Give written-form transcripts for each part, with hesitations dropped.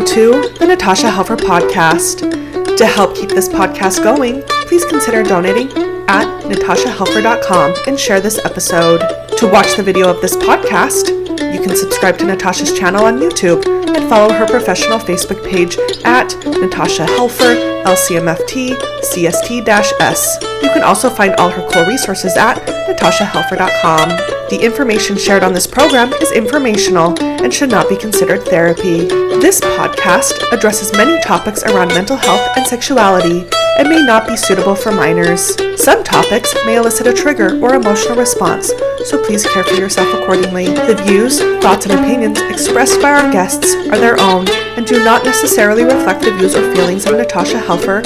Welcome to the Natasha Helfer Podcast. To help keep this podcast going, please consider donating at natashahelfer.com and share this episode. To watch the video of this podcast, you can subscribe to Natasha's channel on YouTube and follow her professional Facebook page at Natasha Helfer, LCMFT, CST-S. You can also find all her cool resources at natashahelfer.com. The information shared on this program is informational and should not be considered therapy. This podcast addresses many topics around mental health and sexuality and may not be suitable for minors. Some topics may elicit a trigger or emotional response, so please care for yourself accordingly. The views, thoughts, and opinions expressed by our guests are their own and do not necessarily reflect the views or feelings of Natasha Helfer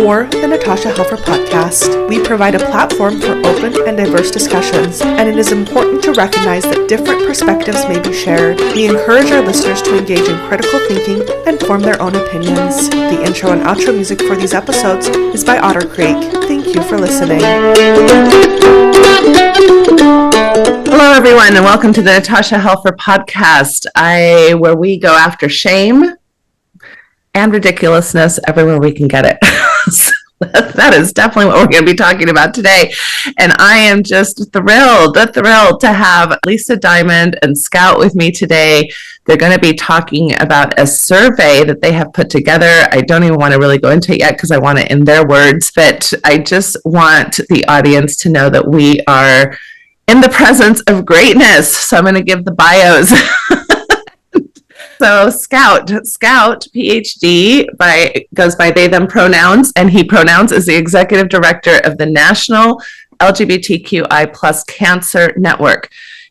or the Natasha Helfer Podcast. We provide a platform for open and diverse discussions, and it is important to recognize that different perspectives may be shared. We encourage our listeners to engage in critical thinking and form their own opinions. The intro and outro music for these episodes is by Otter Creek. Thank you for listening. Hello, everyone, and welcome to the Natasha Helfer Podcast, where we go after shame and ridiculousness everywhere we can get it. So that is definitely what we're going to be talking about today. And I am just thrilled to have Lisa Diamond and Scout with me today. They're going to be talking about a survey that they have put together. I don't even want to really go into it yet because I want it in their words, but I just want the audience to know that we are in the presence of greatness. So I'm going to give the bios. So Scout, PhD, goes by they, them pronouns, and he pronouns, is the executive director of the National LGBTQI plus Cancer Network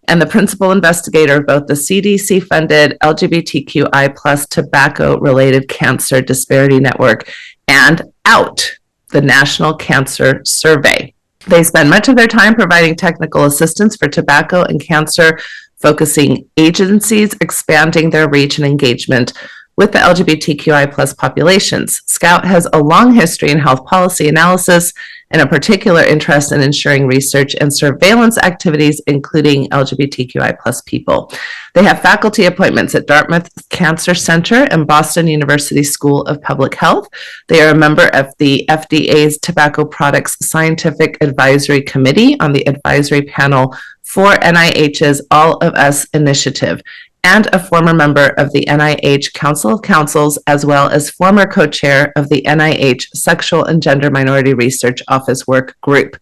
and the principal investigator of both the CDC-funded LGBTQI plus tobacco-related cancer disparity network and OUT, the National Cancer Survey. They spend much of their time providing technical assistance for tobacco and cancer focusing agencies, expanding their reach and engagement with the LGBTQI plus populations. Scout has a long history in health policy analysis and a particular interest in ensuring research and surveillance activities, including LGBTQI plus people. They have faculty appointments at Dartmouth Cancer Center and Boston University School of Public Health. They are a member of the FDA's Tobacco Products Scientific Advisory Committee on the advisory panel for NIH's All of Us initiative, and a former member of the NIH Council of Councils, as well as former co-chair of the NIH Sexual and Gender Minority Research Office Work Group.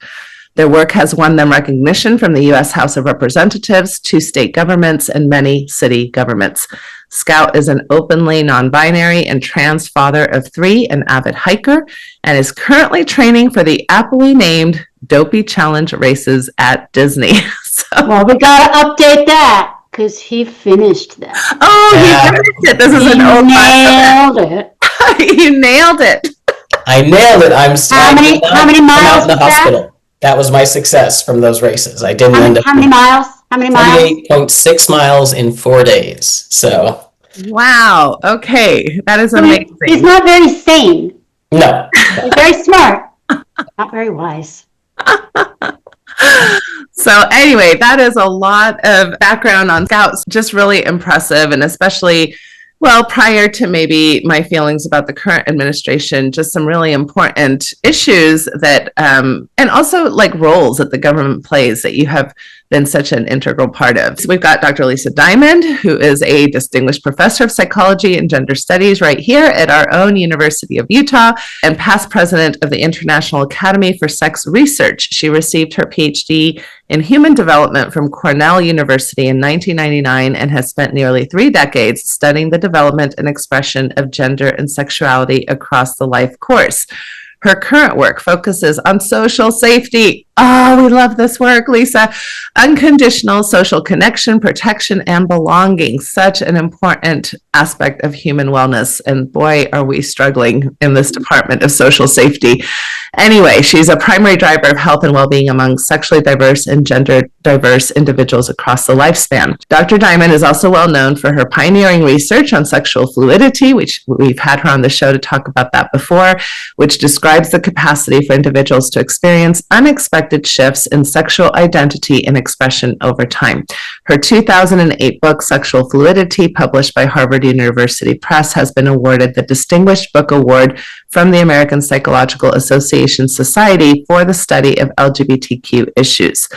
Their work has won them recognition from the U.S. House of Representatives, 2 state governments, and many city governments. Scout is an openly non-binary and trans father of 3, an avid hiker, and is currently training for the aptly named Dopey Challenge races at Disney. Well, we got to update that because he finished that. Oh, yeah. He finished it. This is an old nailed it. You nailed it. I nailed it. I'm still how many miles out in the hospital. That was my success from those races. I didn't end up. How many miles? 48.6 miles in 4 days. So. Wow. Okay, that is amazing. He's not very sane. No. He's very smart. Not very wise. So anyway, that is a lot of background on Scouts. Just really impressive, and especially, well, prior to maybe my feelings about the current administration, just some really important issues that, and also like roles that the government plays that you have been such an integral part of. So we've got Dr. Lisa Diamond, who is a distinguished professor of psychology and gender studies right here at our own University of Utah and past president of the International Academy for Sex Research. She received her PhD in human development from Cornell University in 1999 and has spent nearly 3 decades studying the development and expression of gender and sexuality across the life course. Her current work focuses on social safety. Oh, we love this work, Lisa. Unconditional social connection, protection, and belonging. Such an important aspect of human wellness. And boy, are we struggling in this department of social safety. Anyway, she's a primary driver of health and well-being among sexually diverse and gender diverse individuals across the lifespan. Dr. Diamond is also well known for her pioneering research on sexual fluidity, which we've had her on the show to talk about that before, which describes describes the capacity for individuals to experience unexpected shifts in sexual identity and expression over time. Her 2008 book, Sexual Fluidity, published by Harvard University Press, has been awarded the Distinguished Book Award from the American Psychological Association Society for the study of LGBTQ issues.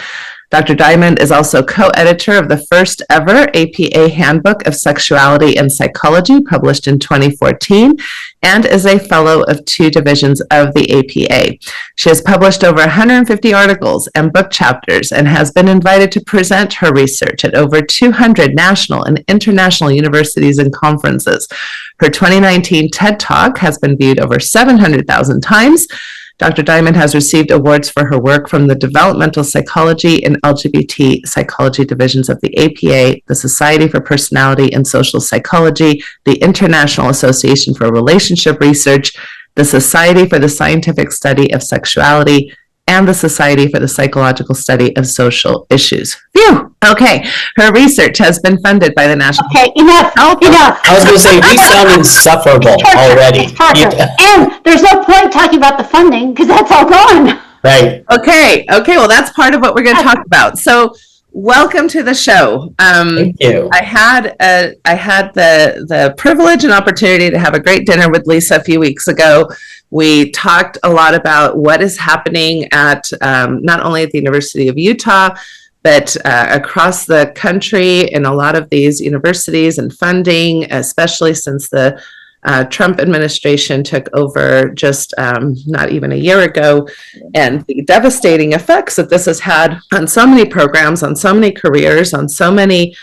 Dr. Diamond is also co-editor of the first ever APA Handbook of Sexuality and Psychology, published in 2014, and is a fellow of 2 divisions of the APA. She has published over 150 articles and book chapters and has been invited to present her research at over 200 national and international universities and conferences. Her 2019 TED Talk has been viewed over 700,000 times. Dr. Diamond has received awards for her work from the Developmental Psychology and LGBT Psychology divisions of the APA, the Society for Personality and Social Psychology, the International Association for Relationship Research, the Society for the Scientific Study of Sexuality, and the Society for the Psychological Study of Social Issues. Phew! Okay, her research has been funded by the National... Okay, enough. I was going to say, we sound insufferable already. Yeah. And there's no point talking about the funding because that's all gone. Right. Okay, well, that's part of what we're going to talk about. So, welcome to the show. Thank you. I had the privilege and opportunity to have a great dinner with Lisa a few weeks ago. We talked a lot about what is happening at not only at the University of Utah, but across the country in a lot of these universities and funding, especially since the Trump administration took over just not even a year ago, and the devastating effects that this has had on so many programs, on so many careers, on so many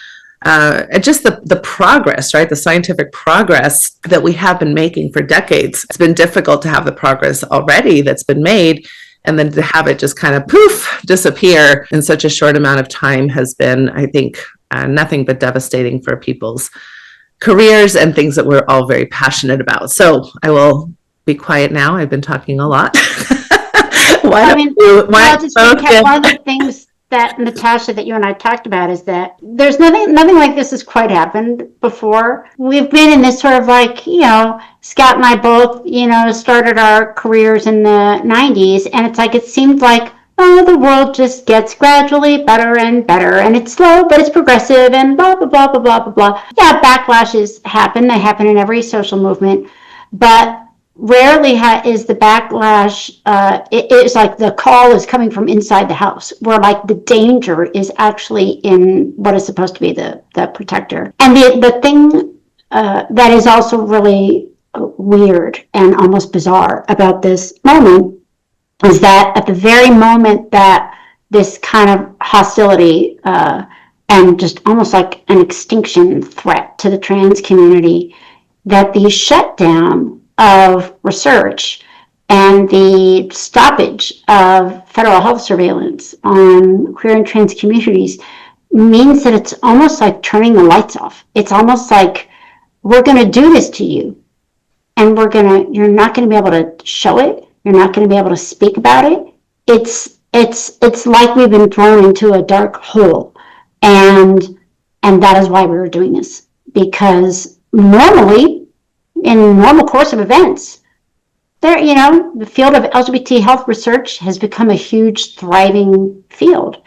just the progress, right? The scientific progress that we have been making for decades. It's been difficult to have the progress already that's been made, and then to have it just kind of poof, disappear in such a short amount of time has been, I think, nothing but devastating for people's careers and things that we're all very passionate about. So I will be quiet now. I've been talking a lot. One of the things that, Natasha, that you and I talked about is that there's nothing like this has quite happened before. We've been in this sort of like, Scott and I both, started our careers in the 90s, and it's like, it seemed like, the world just gets gradually better and better, and it's slow, but it's progressive, and blah, blah, blah, blah, blah, blah, blah. Yeah, backlashes happen. They happen in every social movement, but rarely is the backlash, it's like the call is coming from inside the house, where like the danger is actually in what is supposed to be the protector. And the thing that is also really weird and almost bizarre about this moment is that at the very moment that this kind of hostility and just almost like an extinction threat to the trans community, that the shutdown of research and the stoppage of federal health surveillance on queer and trans communities means that it's almost like turning the lights off. It's almost like, we're going to do this to you, and you're not going to be able to show it. You're not going to be able to speak about it. It's like we've been thrown into a dark hole, and that is why we were doing this. Because normally, in normal course of events, the field of LGBT health research has become a huge, thriving field,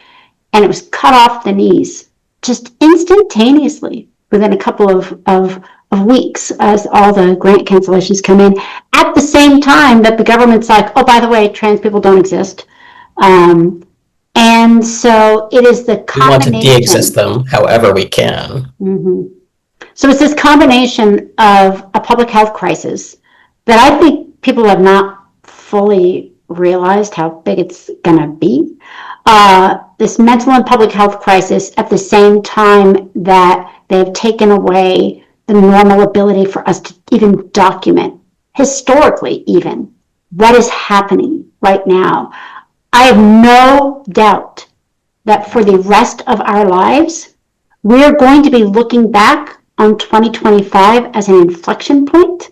and it was cut off the knees just instantaneously within a couple of weeks as all the grant cancellations come in, at the same time that the government's like, oh, by the way, trans people don't exist. And so it is the combination. We want to de-exist them however we can. Mm-hmm. So it's this combination of a public health crisis that I think people have not fully realized how big it's going to be. This mental and public health crisis at the same time that they've taken away the normal ability for us to even document, historically even, what is happening right now. I have no doubt that for the rest of our lives, we're going to be looking back on 2025 as an inflection point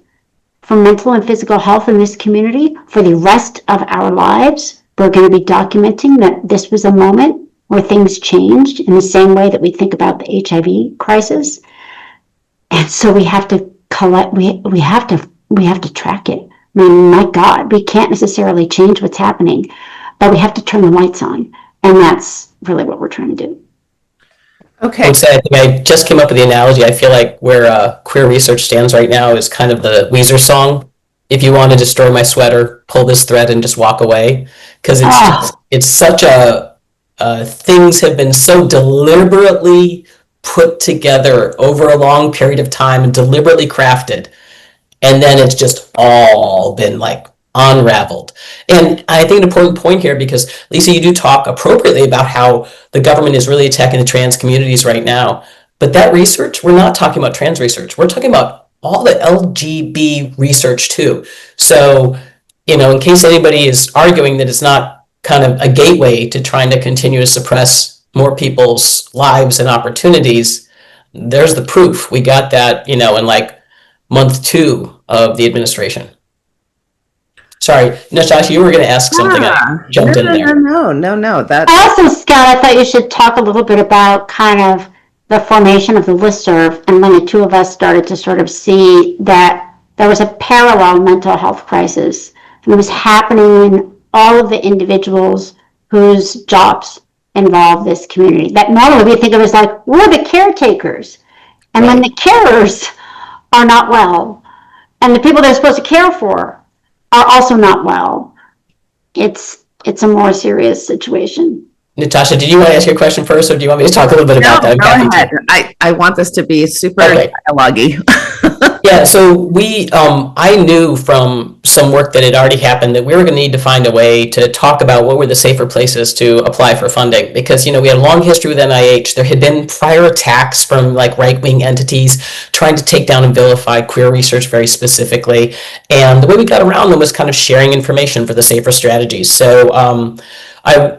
for mental and physical health in this community. For the rest of our lives, we're going to be documenting that this was a moment where things changed in the same way that we think about the HIV crisis. And so we have to collect, we have to track it. I mean, my God, we can't necessarily change what's happening, but we have to turn the lights on. And that's really what we're trying to do. Okay. I would say, I think I just came up with the analogy. I feel like where queer research stands right now is kind of the Weezer song. If you want to destroy my sweater, pull this thread and just walk away. Because it's such things have been so deliberately put together over a long period of time and deliberately crafted. And then it's just all been like unraveled. And I think an important point here, because Lisa, you do talk appropriately about how the government is really attacking the trans communities right now. But that research, we're not talking about trans research. We're talking about all the LGB research too. So, in case anybody is arguing that it's not kind of a gateway to trying to continue to suppress more people's lives and opportunities, there's the proof. We got that, in like month 2 of the administration. Sorry, Natasha, you were going to ask something. I jumped in there. No. That's Also, Scott, I thought you should talk a little bit about kind of the formation of the listserv, and when the two of us started to sort of see that there was a parallel mental health crisis, and it was happening in all of the individuals whose jobs involve this community. That normally we think of as like, we're the caretakers. And when the carers are not well, and the people they're supposed to care for are also not well, it's a more serious situation. Natasha, did you want to ask your question first, or do you want me to talk a little bit about that? Go ahead. I want this to be super dialogue-y. Yeah, so I knew from some work that had already happened that we were going to need to find a way to talk about what were the safer places to apply for funding, because, we had a long history with NIH. There had been prior attacks from like right-wing entities trying to take down and vilify queer research very specifically. And the way we got around them was kind of sharing information for the safer strategies. So I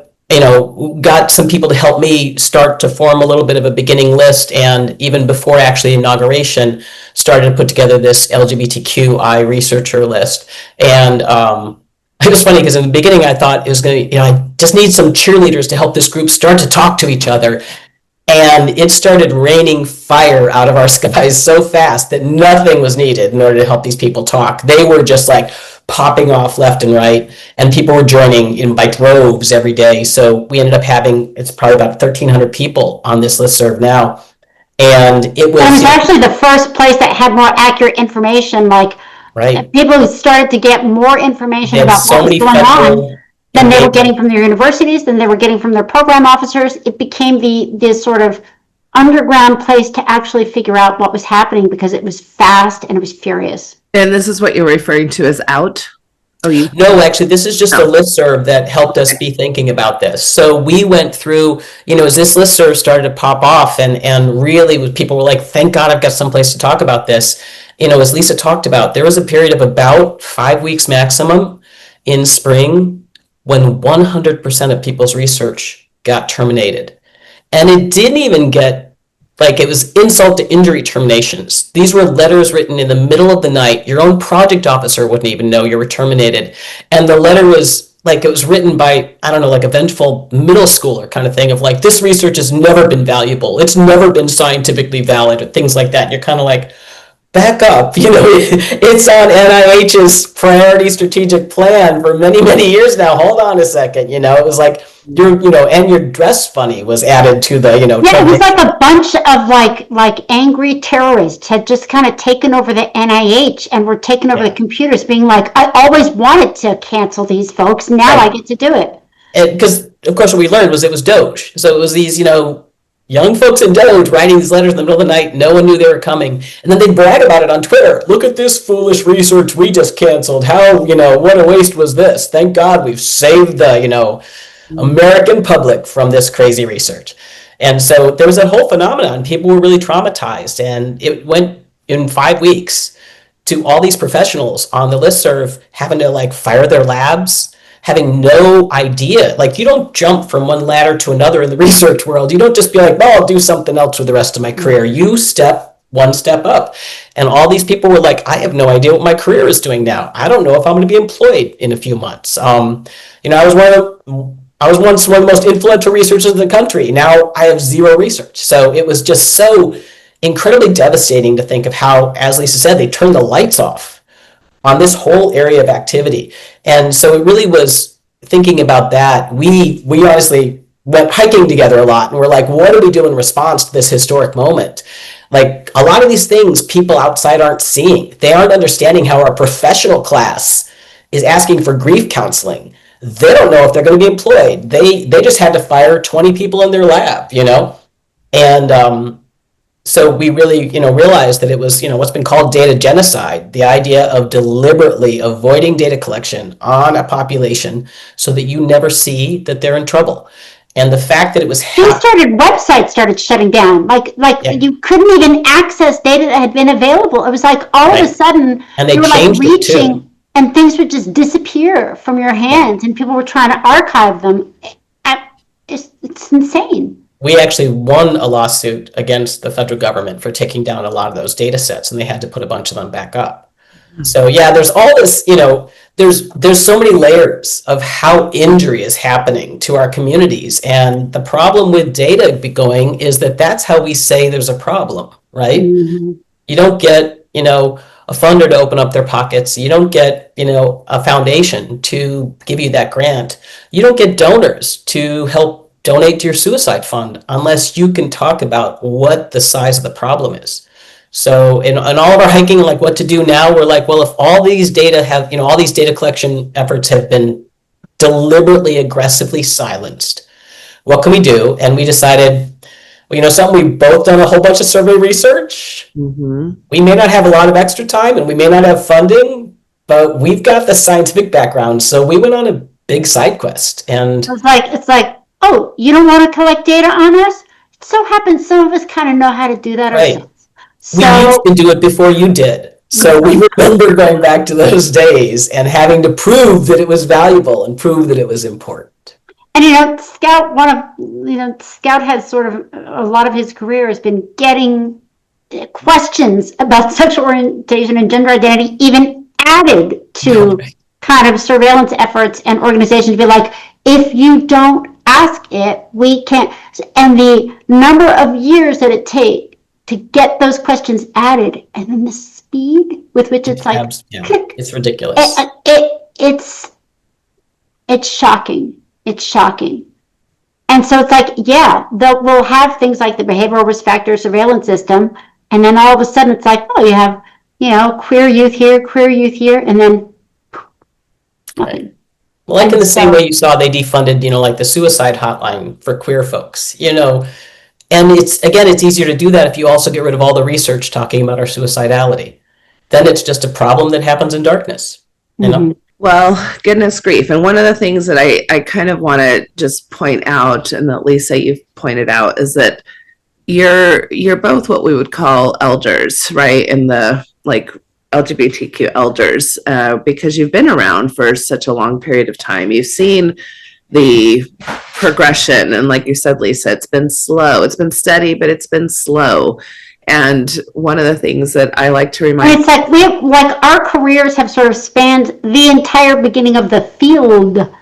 got some people to help me start to form a little bit of a beginning list, and even before actually inauguration, started to put together this LGBTQI researcher list. And it was funny because in the beginning I thought it was going to, I just need some cheerleaders to help this group start to talk to each other. And it started raining fire out of our skies so fast that nothing was needed in order to help these people talk. They were just like popping off left and right, and people were joining in by droves every day. So we ended up having, it's probably about 1,300 people on this listserv now. And it was actually the first place that had more accurate information, like people started to get more information about what was going on than they were getting from their universities, than they were getting from their program officers. It became this sort of underground place to actually figure out what was happening, because it was fast and it was furious. And this is what you're referring to as out? No, actually, this is just a listserv that helped us be thinking about this. So we went through, as this listserv started to pop off, and really people were like, thank God I've got someplace to talk about this. As Lisa talked about, there was a period of about 5 weeks maximum in spring when 100% of people's research got terminated. And it didn't even get, it was insult to injury terminations. These were letters written in the middle of the night. Your own project officer wouldn't even know you were terminated. And the letter was it was written by, a vengeful middle schooler kind of thing of like, this research has never been valuable. It's never been scientifically valid, or things like that. And you're kind of like, back up, it's on NIH's priority strategic plan for many, many years now. Hold on a second, it was like, and your dress funny was added to the, Yeah, it was like a bunch of like angry terrorists had just kind of taken over the NIH and were taking over the computers, being like, I always wanted to cancel these folks. Now I get to do it. Because, of course, what we learned was it was Doge. So it was these, young folks in Doge writing these letters in the middle of the night. No one knew they were coming. And then they'd brag about it on Twitter. Look at this foolish research we just canceled. How, what a waste was this? Thank God we've saved the, American public from this crazy research. And so there was that whole phenomenon. People were really traumatized. And it went in 5 weeks to all these professionals on the listserv having to fire their labs, having no idea. You don't jump from one ladder to another in the research world. You don't just be like, well, I'll do something else for the rest of my career. You step one step up. And all these people were like, I have no idea what my career is doing now. I don't know if I'm going to be employed in a few months. I was once one of the most influential researchers in the country. Now I have zero research. So it was just so incredibly devastating to think of how, as Lisa said, they turned the lights off on this whole area of activity. And so it really was thinking about that. We honestly went hiking together a lot, and we're like, what do we do in response to this historic moment? Like, a lot of these things people outside aren't seeing. They aren't understanding how our professional class is asking for grief counseling. They don't know if they're going to be employed. They just had to fire 20 people in their lab, And so we really, realized that it was, what's been called data genocide, the idea of deliberately avoiding data collection on a population so that you never see that they're in trouble. And the fact that it was websites started shutting down. You couldn't even access data that had been available. It was like all of a sudden and they you were changed like reaching it too. And things would just disappear from your hands, and people were trying to archive them. It's insane. We actually won a lawsuit against the federal government for taking down a lot of those data sets, and they had to put a bunch of them back up. So yeah, there's all this, there's so many layers of how injury is happening to our communities. And the problem with data going is that that's how we say there's a problem, right? Mm-hmm. You don't get, a funder to open up their pockets. You don't get, a foundation to give you that grant. You don't get donors to help donate to your suicide fund unless you can talk about what the size of the problem is. So in all of our hiking, like what to do now, we're like, well, if all these data have, all these data collection efforts have been deliberately, aggressively silenced, what can we do? And we decided, something we've both done a whole bunch of survey research. Mm-hmm. We may not have a lot of extra time and we may not have funding, but we've got the scientific background. So we went on a big side quest. And it's like, oh, you don't want to collect data on us? It so happens some of us kind of know how to do that ourselves. So, we used to do it before you did. So we remember going back to those days and having to prove that it was valuable and prove that it was important. And Scout has sort of a lot of his career has been getting questions about sexual orientation and gender identity even added to kind of surveillance efforts and organizations to be like, if you don't ask it, we can't. And the number of years that it takes to get those questions added, and then the speed with which it's like, click. It's ridiculous. It's shocking. It's shocking. And so it's like, we'll have things like the behavioral risk factor surveillance system, and then all of a sudden it's like, oh, you have, queer youth here, and then nothing. Well, like in the same way you saw they defunded, like the suicide hotline for queer folks, and it's easier to do that if you also get rid of all the research talking about our suicidality. Then it's just a problem that happens in darkness, Mm-hmm. Well, goodness grief. And one of the things that I kind of want to just point out, and that Lisa, you've pointed out, is that you're both what we would call elders, right? In the LGBTQ elders, because you've been around for such a long period of time. You've seen the progression. And like you said, Lisa, it's been slow. It's been steady, but it's been slow. And one of the things that I like to remind, it's like our careers have sort of spanned the entire beginning of the field of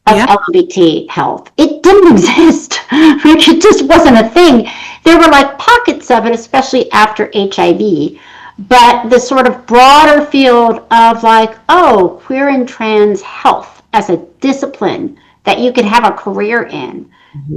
LGBT health. It didn't exist. It just wasn't a thing. There were like pockets of it, especially after HIV. But the sort of broader field of queer and trans health as a discipline that you could have a career in,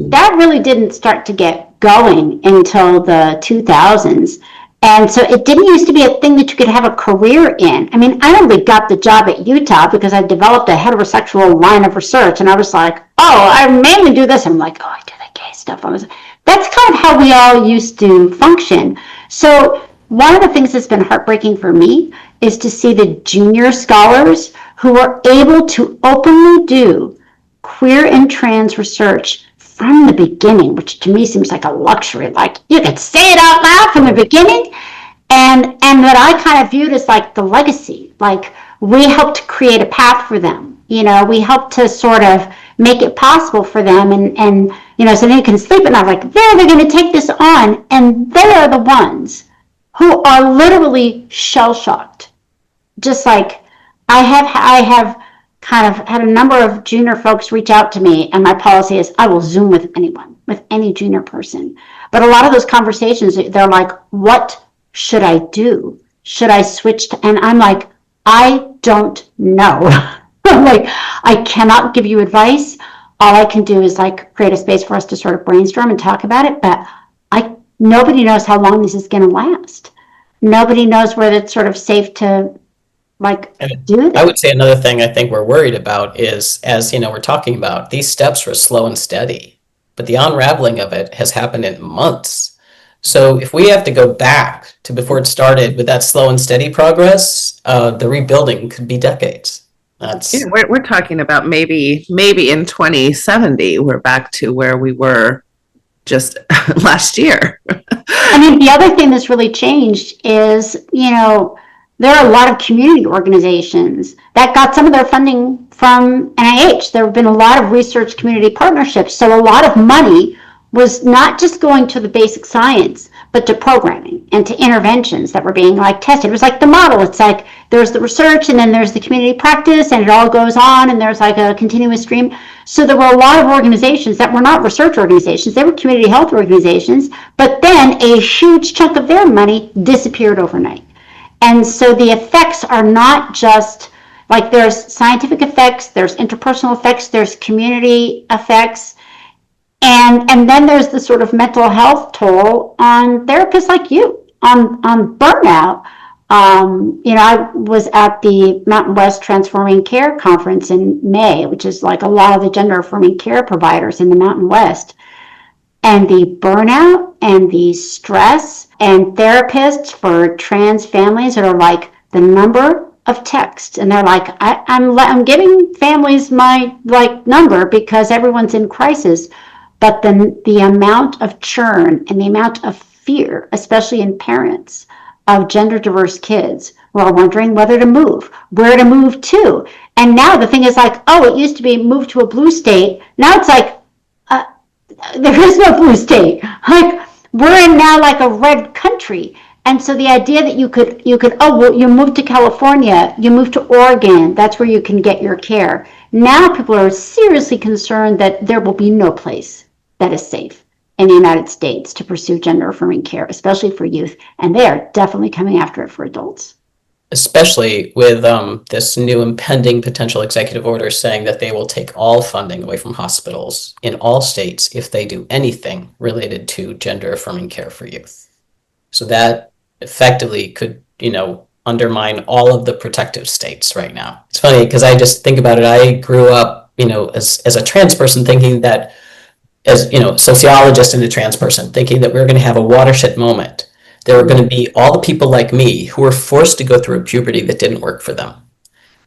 that really didn't start to get going until the 2000s. And so it didn't used to be a thing that you could have a career in. I mean, I only got the job at Utah because I developed a heterosexual line of research, and I was like, oh, I mainly do this. I'm like, oh, I do the gay stuff. That's kind of how we all used to function. So one of the things that's been heartbreaking for me is to see the junior scholars who were able to openly do queer and trans research from the beginning, which to me seems like a luxury. Like, you could say it out loud from the beginning, and that I kind of viewed as like the legacy. Like, we helped create a path for them. We helped to sort of make it possible for them, and so they can sleep at night. Like, they're going to take this on, and they are the ones who are literally shell-shocked. Just like I have kind of had a number of junior folks reach out to me, and my policy is I will Zoom with anyone, with any junior person. But a lot of those conversations, they're like, what should I do? Should I switch to, and I'm like, I don't know. Like, I cannot give you advice. All I can do is like create a space for us to sort of brainstorm and talk about it. But nobody knows how long this is going to last. Nobody knows whether it's sort of safe to like do this. I would say another thing I think we're worried about is, as you know, we're talking about, these steps were slow and steady, but the unraveling of it has happened in months. So if we have to go back to before it started with that slow and steady progress, the rebuilding could be decades. That's We're talking about maybe in 2070, we're back to where we were just last year. I mean, the other thing that's really changed is, there are a lot of community organizations that got some of their funding from NIH. There have been a lot of research community partnerships. So a lot of money was not just going to the basic science, but to programming and to interventions that were being like tested. It was like the model. It's like there's the research and then there's the community practice and it all goes on and there's like a continuous stream. So there were a lot of organizations that were not research organizations. They were community health organizations, but then a huge chunk of their money disappeared overnight. And so the effects are not just like there's scientific effects, there's interpersonal effects, there's community effects. And then there's the sort of mental health toll on therapists like you, on burnout. I was at the Mountain West Transforming Care Conference in May, which is like a lot of the gender affirming care providers in the Mountain West. And the burnout and the stress, and therapists for trans families that are like the number of texts, and they're like, I'm giving families my like number because everyone's in crisis. But then the amount of churn and the amount of fear, especially in parents of gender diverse kids who are wondering whether to move, where to move to. And now the thing is like, oh, it used to be move to a blue state. Now it's like, there is no blue state. Like, we're in now like a red country. And so the idea that you could, you move to California, you move to Oregon, that's where you can get your care. Now people are seriously concerned that there will be no place that is safe in the United States to pursue gender affirming care, especially for youth. And they are definitely coming after it for adults. especially with this new impending potential executive order saying that they will take all funding away from hospitals in all states if they do anything related to gender affirming care for youth. So that effectively could, undermine all of the protective states right now. It's funny because I just think about it. I grew up, as a trans person thinking that, as, sociologist and a trans person, thinking that we were going to have a watershed moment. There were going to be all the people like me who were forced to go through a puberty that didn't work for them.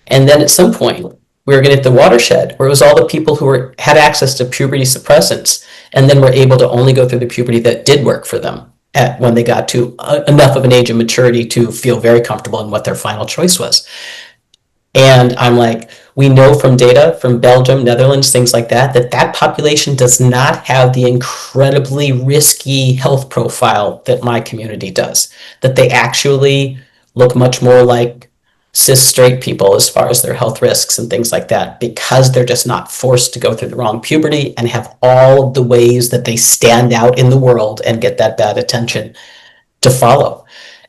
And then at some point, we were going to hit the watershed where it was all the people who had access to puberty suppressants and then were able to only go through the puberty that did work for them when they got to enough of an age of maturity to feel very comfortable in what their final choice was. And I'm like, we know from data from Belgium, Netherlands, things like that, that population does not have the incredibly risky health profile that my community does, that they actually look much more like cis straight people as far as their health risks and things like that, because they're just not forced to go through the wrong puberty and have all of the ways that they stand out in the world and get that bad attention to follow.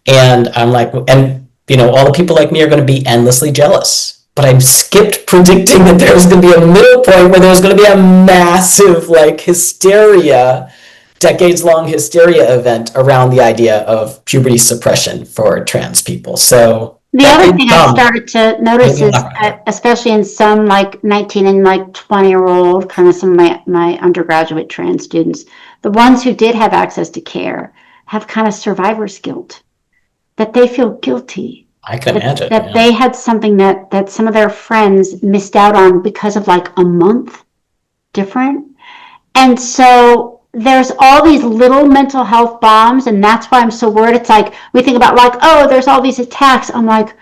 And I'm like, and all the people like me are going to be endlessly jealous. But I skipped predicting that there was going to be a middle point where there was going to be a massive hysteria, decades-long hysteria event around the idea of puberty suppression for trans people. So the other thing I started to notice is, especially in some 19 and 20-year-old, kind of some of my undergraduate trans students, the ones who did have access to care have kind of survivor's guilt, that they feel guilty. I can imagine. That they had something that some of their friends missed out on because of a month different. And so there's all these little mental health bombs, and that's why I'm so worried. It's like, we think about there's all these attacks. I'm like,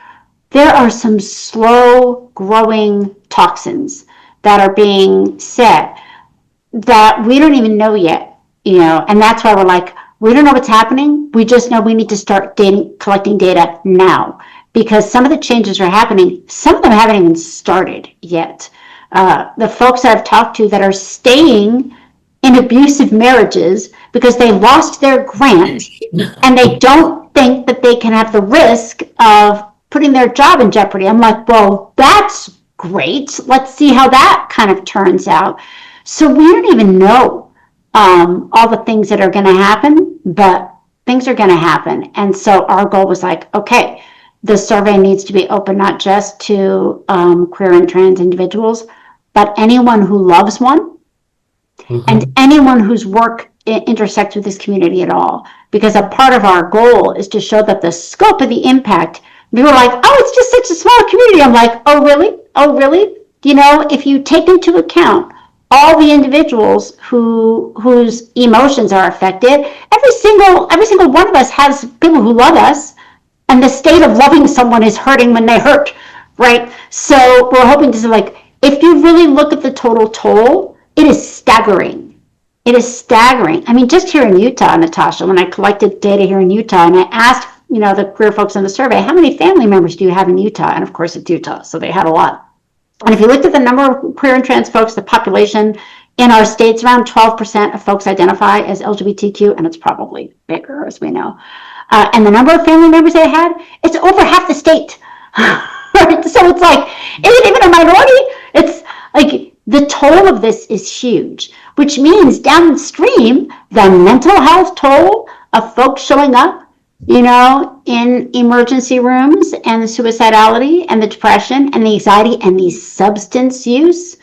there are some slow growing toxins that are being set that we don't even know yet, and that's why we're like, we don't know what's happening. We just know we need to start collecting data now, because some of the changes are happening. Some of them haven't even started yet. The folks I've talked to that are staying in abusive marriages because they lost their grant and they don't think that they can have the risk of putting their job in jeopardy. I'm like, well, that's great. Let's see how that kind of turns out. So we don't even know all the things that are going to happen, but things are going to happen. And so our goal was like, okay, the survey needs to be open not just to queer and trans individuals, but anyone who loves one, and anyone whose work intersects with this community at all. Because a part of our goal is to show that the scope of the impact, we were like, oh, it's just such a small community. I'm like, oh, really? Oh, really? You know, if you take into account all the individuals whose emotions are affected, every single one of us has people who love us, and the state of loving someone is hurting when they hurt, right? So we're hoping to say, like, if you really look at the total toll, it is staggering. It is staggering. I mean, just here in Utah, Natasha, when I collected data here in Utah, and I asked, the queer folks in the survey, how many family members do you have in Utah? And of course, it's Utah, so they had a lot. And if you looked at the number of queer and trans folks, the population in our states, around 12% of folks identify as LGBTQ, and it's probably bigger, as we know. And the number of family members they had, it's over half the state. Right? So it's like, isn't even a minority? It's like the toll of this is huge, which means downstream, the mental health toll of folks showing up, in emergency rooms, and the suicidality and the depression and the anxiety and the substance use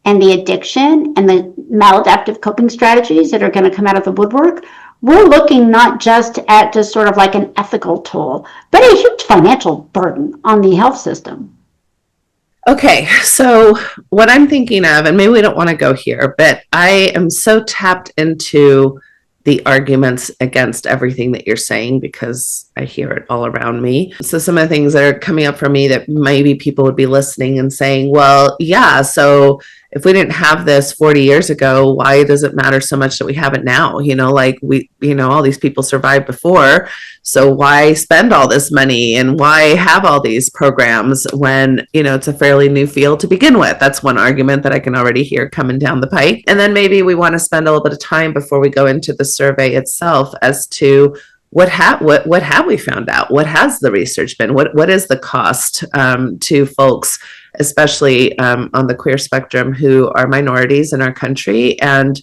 and the addiction and the maladaptive coping strategies that are going to come out of the woodwork. We're looking not just at just sort of like an ethical toll, but a huge financial burden on the health system. Okay, so what I'm thinking of, and maybe we don't want to go here, but I am so tapped into the arguments against everything that you're saying because I hear it all around me. So some of the things that are coming up for me that maybe people would be listening and saying, well, yeah, so if we didn't have this 40 years ago, why does it matter so much that we have it now? All these people survived before. So why spend all this money and why have all these programs when, it's a fairly new field to begin with? That's one argument that I can already hear coming down the pike. And then maybe we want to spend a little bit of time before we go into the survey itself as to what have we found out? What has the research been? What is the cost to folks, especially on the queer spectrum, who are minorities in our country? And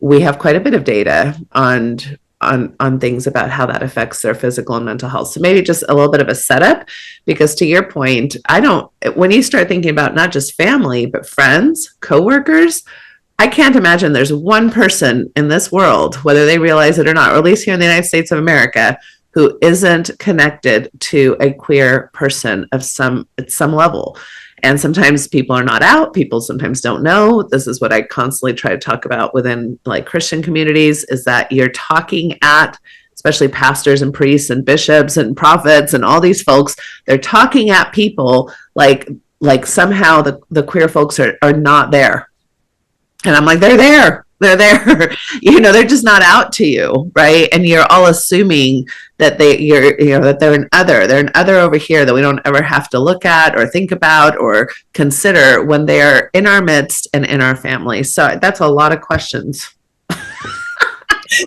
we have quite a bit of data on things about how that affects their physical and mental health. So maybe just a little bit of a setup, because to your point, when you start thinking about not just family, but friends, coworkers, I can't imagine there's one person in this world, whether they realize it or not, or at least here in the United States of America, who isn't connected to a queer person at some level. And sometimes people are not out. People sometimes don't know. This is what I constantly try to talk about within like Christian communities, is that you're talking at, especially pastors and priests and bishops and prophets and all these folks, they're talking at people like somehow the queer folks are not there. And I'm like, they're there. They're just not out to you, right? And you're all assuming that that they're an other over here that we don't ever have to look at or think about or consider when they're in our midst and in our family. So that's a lot of questions.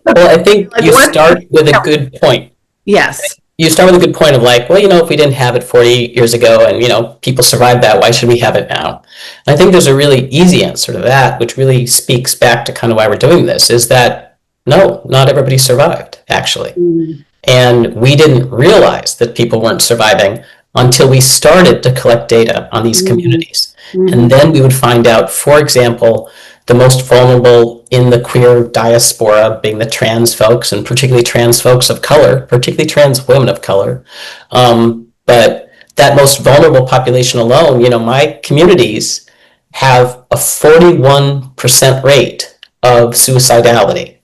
Well, I think you start with a good point. Yes. You start with a good point of like, well, if we didn't have it 40 years ago and, people survived that, why should we have it now? And I think there's a really easy answer to that, which really speaks back to kind of why we're doing this, is that no, not everybody survived, actually. Mm-hmm. And we didn't realize that people weren't surviving until we started to collect data on these communities. Mm-hmm. And then we would find out, for example, the most vulnerable in the queer diaspora being the trans folks, and particularly trans folks of color, particularly trans women of color. But that most vulnerable population alone, my communities have a 41% rate of suicidality.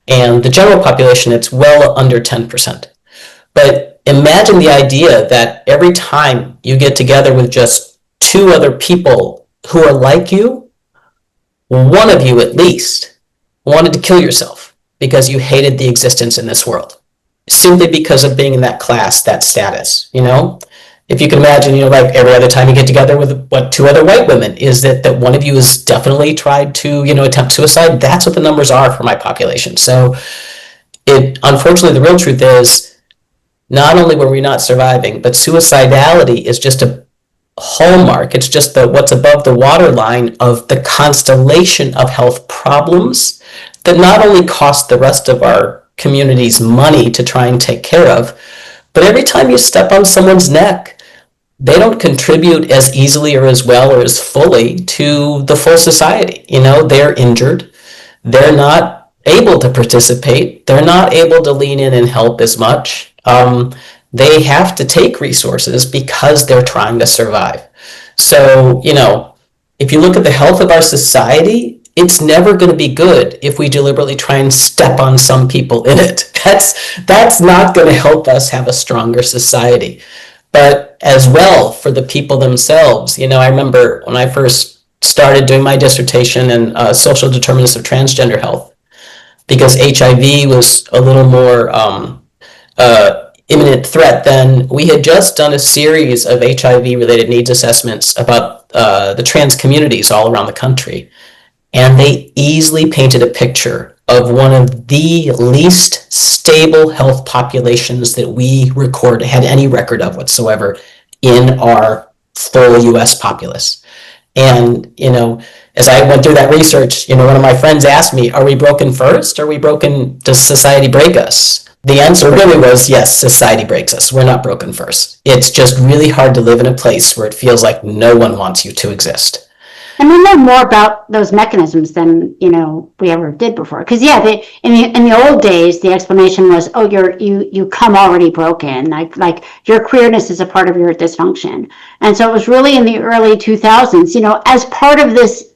And the general population, it's well under 10%. But imagine the idea that every time you get together with just two other people who are like you, one of you at least wanted to kill yourself because you hated the existence in this world, simply because of being in that class, that status. If you can imagine, like every other time you get together with two other white women, is that one of you has definitely tried to, attempt suicide. That's what the numbers are for my population. So unfortunately, the real truth is not only were we not surviving, but suicidality is just a hallmark. It's just what's above the waterline of the constellation of health problems that not only cost the rest of our communities money to try and take care of, but every time you step on someone's neck, they don't contribute as easily or as well or as fully to the full society. They're injured. They're not able to participate. They're not able to lean in and help as much. They have to take resources because they're trying to survive. So, if you look at the health of our society, it's never going to be good if we deliberately try and step on some people in it. That's not going to help us have a stronger society. But as well for the people themselves, I remember when I first started doing my dissertation in social determinants of transgender health, because HIV was a little more imminent threat then, we had just done a series of HIV-related needs assessments about the trans communities all around the country. And they easily painted a picture of one of the least stable health populations that we had any record of whatsoever in our full US populace. And, as I went through that research, one of my friends asked me, are we broken first? Are we broken? Does society break us? The answer really was, yes, society breaks us. We're not broken first. It's just really hard to live in a place where it feels like no one wants you to exist. And we know more about those mechanisms than we ever did before. Because in the old days, the explanation was, oh, you come already broken, like your queerness is a part of your dysfunction. And so it was really in the early 2000s, as part of this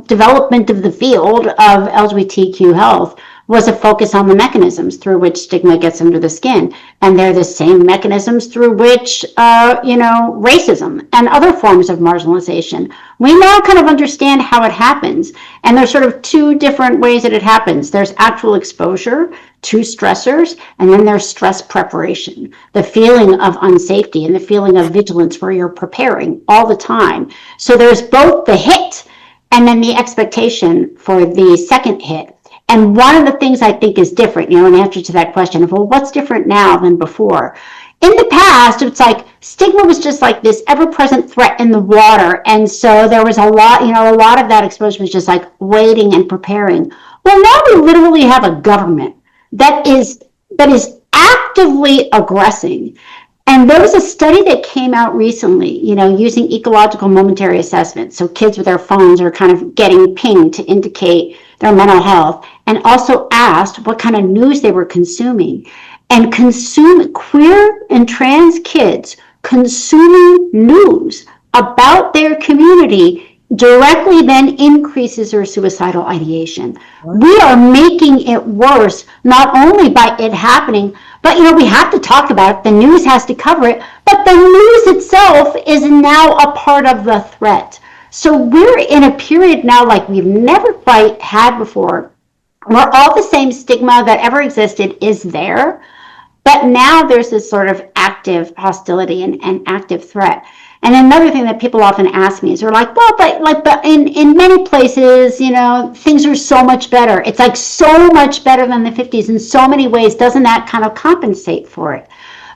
development of the field of LGBTQ health, was a focus on the mechanisms through which stigma gets under the skin. And they're the same mechanisms through which, racism and other forms of marginalization. We now kind of understand how it happens. And there's sort of two different ways that it happens. There's actual exposure to stressors, and then there's stress preparation, the feeling of unsafety and the feeling of vigilance where you're preparing all the time. So there's both the hit and then the expectation for the second hit. And one of the things I think is different, in answer to that question of, well, what's different now than before? In the past, it's like stigma was just like this ever-present threat in the water. And so there was a lot of that exposure was just like waiting and preparing. Well, now we literally have a government that is actively aggressing. And there was a study that came out recently, using ecological momentary assessments. So kids with their phones are kind of getting pinged to indicate their mental health, and also asked what kind of news they were consuming. And queer and trans kids consuming news about their community directly then increases their suicidal ideation. We are making it worse, not only by it happening, but we have to talk about it. The news has to cover it, but the news itself is now a part of the threat. So we're in a period now like we've never quite had before, where all the same stigma that ever existed is there, but now there's this sort of active hostility and active threat. And another thing that people often ask me is, they're like, well, but in many places, things are so much better. It's like so much better than the 50s in so many ways. Doesn't that kind of compensate for it?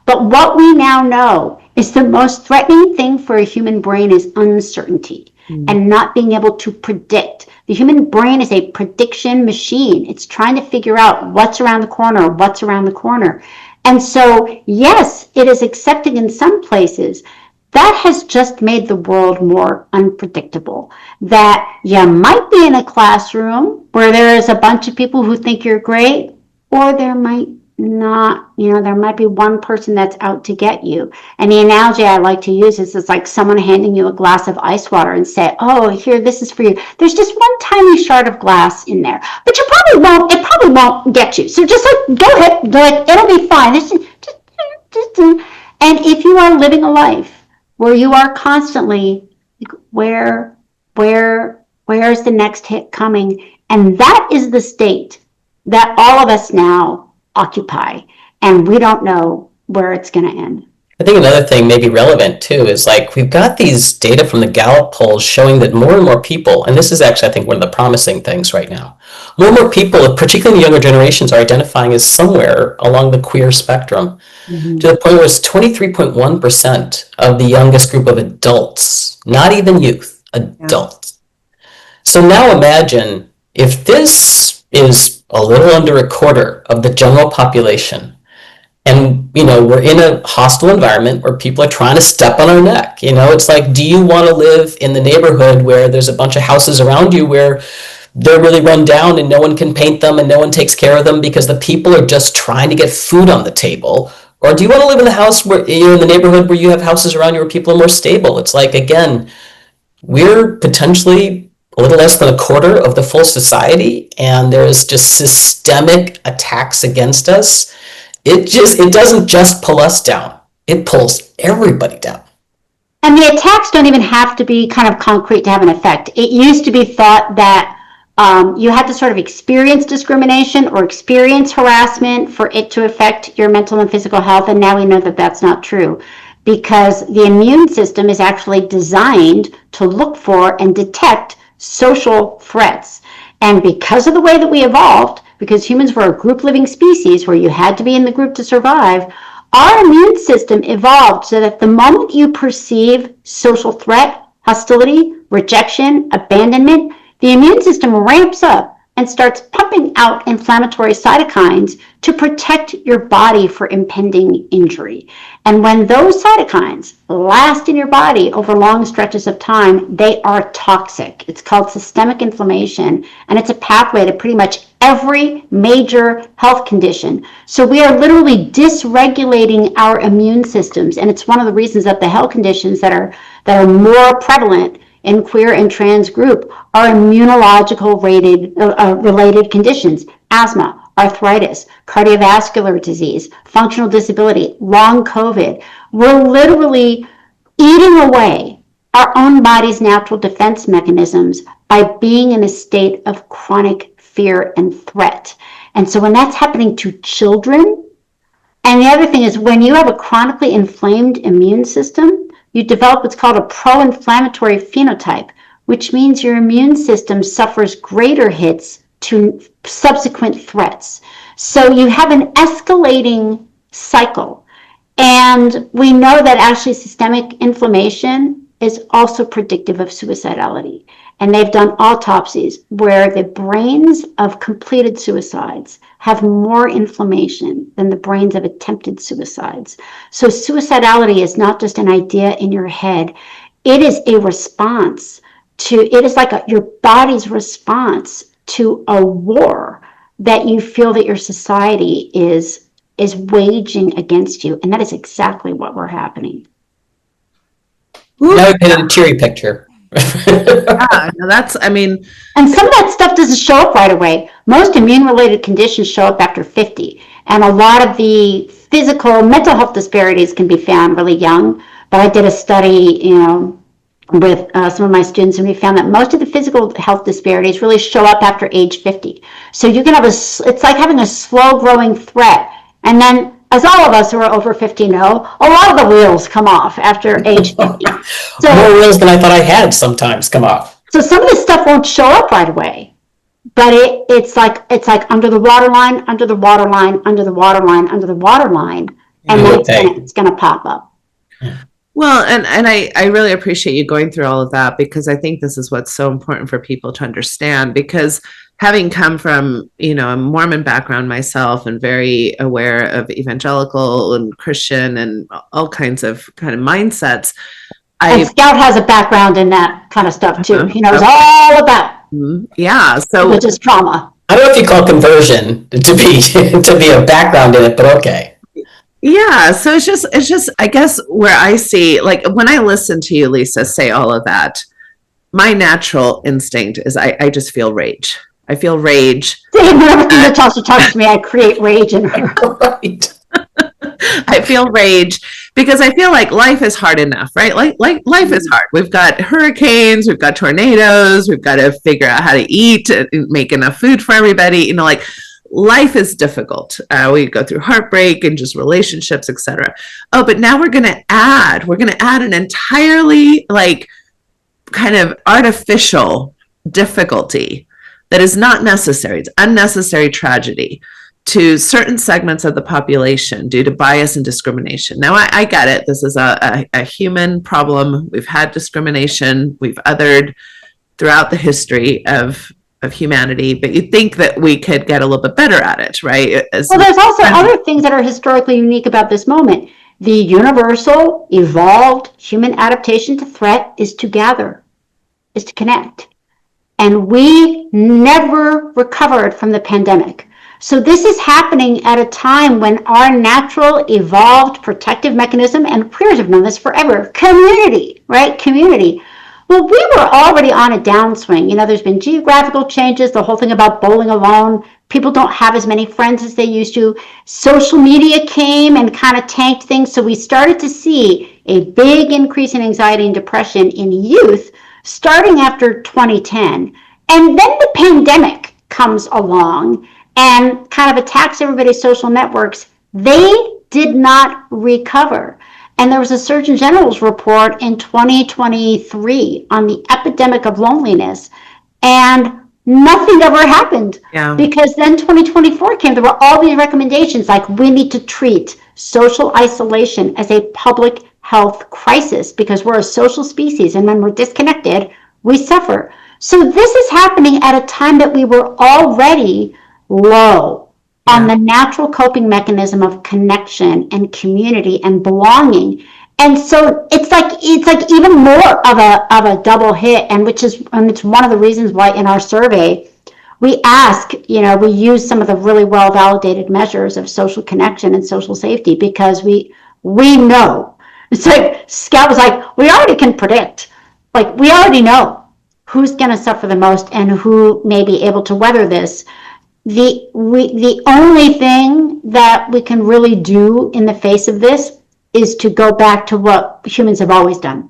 But what we now know is the most threatening thing for a human brain is uncertainty and not being able to predict. The human brain is a prediction machine. It's trying to figure out what's around the corner. And so, yes, it is accepting in some places. That has just made the world more unpredictable. That you might be in a classroom where there is a bunch of people who think you're great, or there might not, there might be one person that's out to get you. And the analogy I like to use is it's like someone handing you a glass of ice water and say, oh, here, this is for you. There's just one tiny shard of glass in there, but it probably won't get you. So just like, go ahead, it'll be fine. And if you are living a life where you are constantly, where's the next hit coming? And that is the state that all of us now occupy, and we don't know where it's going to end. I think another thing maybe relevant too is like we've got these data from the Gallup polls showing that more and more people, and this is actually I think one of the promising things right now, more and more people, particularly the younger generations, are identifying as somewhere along the queer spectrum, to the point where it's 23.1% of the youngest group of adults, not even youth, adults. So now imagine if this is a little under a quarter of the general population, and we're in a hostile environment where people are trying to step on our neck. It's like, do you want to live in the neighborhood where there's a bunch of houses around you where they're really run down and no one can paint them and no one takes care of them because the people are just trying to get food on the table? Or do you want to live in the house where you're in the neighborhood where you have houses around you where people are more stable? It's like, again, we're potentially a little less than a quarter of the full society, and there's just systemic attacks against us. It doesn't just pull us down, it pulls everybody down. And the attacks don't even have to be kind of concrete to have an effect. It used to be thought that you had to sort of experience discrimination or experience harassment for it to affect your mental and physical health, and now we know that that's not true, because the immune system is actually designed to look for and detect social threats. And because of the way that we evolved, because humans were a group living species where you had to be in the group to survive, our immune system evolved so that the moment you perceive social threat, hostility, rejection, abandonment, the immune system ramps up and starts pumping out inflammatory cytokines to protect your body for impending injury. And when those cytokines last in your body over long stretches of time, they are toxic. It's called systemic inflammation, and it's a pathway to pretty much every major health condition. So we are literally dysregulating our immune systems, and it's one of the reasons that the health conditions that are more prevalent in queer and trans group are immunological related conditions: asthma, arthritis, cardiovascular disease, functional disability, long COVID. We're literally eating away our own body's natural defense mechanisms by being in a state of chronic fear and threat. And so when that's happening to children, and the other thing is when you have a chronically inflamed immune system, you develop what's called a pro-inflammatory phenotype, which means your immune system suffers greater hits to subsequent threats. So you have an escalating cycle. And we know that actually systemic inflammation is also predictive of suicidality. And they've done autopsies where the brains of completed suicides have more inflammation than the brains of attempted suicides. So suicidality is not just an idea in your head. It is a response it is like your body's response to a war that you feel that your society is waging against you. And that is exactly what we're happening. Now we painted a cheery picture. Yeah, no, and some of that stuff doesn't show up right away. Most immune-related conditions show up after 50, and a lot of the physical mental health disparities can be found really young. But I did a study, with some of my students, and we found that most of the physical health disparities really show up after age 50. So you can it's like having a slow-growing threat, and then, as all of us who are over 50 know, a lot of the wheels come off after age 50. So, more wheels than I thought I had sometimes come off. So some of this stuff won't show up right away, but it's like under the waterline, under the waterline, under the waterline, under the waterline, and then it's going to pop up. Well, and I really appreciate you going through all of that, because I think this is what's so important for people to understand, because having come from, a Mormon background myself and very aware of evangelical and Christian and all kinds of mindsets. And Scout has a background in that kind of stuff too. He knows all about religious trauma. I don't know if you call conversion to be a background in it, but okay. Yeah, so it's just I guess where I see, like, when I listen to you, Lisa, say all of that, my natural instinct is I just feel rage. I feel rage. Whenever Natasha talks to me, I create rage in her. Right. I feel rage because I feel like life is hard enough, right? Like life is hard. We've got hurricanes, we've got tornadoes, we've got to figure out how to eat and make enough food for everybody. life is difficult. We go through heartbreak and just relationships, etc. Oh, but now we're going to add an entirely like kind of artificial difficulty that is not necessary. It's unnecessary tragedy to certain segments of the population due to bias and discrimination. Now, I get it. This is a human problem. We've had discrimination. We've othered throughout the history of humanity, but you'd think that we could get a little bit better at it, right? Well, there's also other things that are historically unique about this moment. The universal, evolved human adaptation to threat is to gather, is to connect. And we never recovered from the pandemic. So this is happening at a time when our natural, evolved protective mechanism, and queers have known this forever, community, right? Community. Well, we were already on a downswing. There's been geographical changes, the whole thing about bowling alone. People don't have as many friends as they used to. Social media came and kind of tanked things. So we started to see a big increase in anxiety and depression in youth starting after 2010. And then the pandemic comes along and kind of attacks everybody's social networks. They did not recover. And there was a Surgeon General's report in 2023 on the epidemic of loneliness, and nothing ever happened. Yeah. Because then 2024 came, there were all these recommendations like we need to treat social isolation as a public health crisis because we're a social species, and when we're disconnected, we suffer. So this is happening at a time that we were already low on the natural coping mechanism of connection and community and belonging. And so it's like even more of a double hit, and it's one of the reasons why in our survey we ask, we use some of the really well validated measures of social connection and social safety because we know. It's like Scout was like, we already can predict, like we already know who's going to suffer the most and who may be able to weather this. The only thing that we can really do in the face of this is to go back to what humans have always done,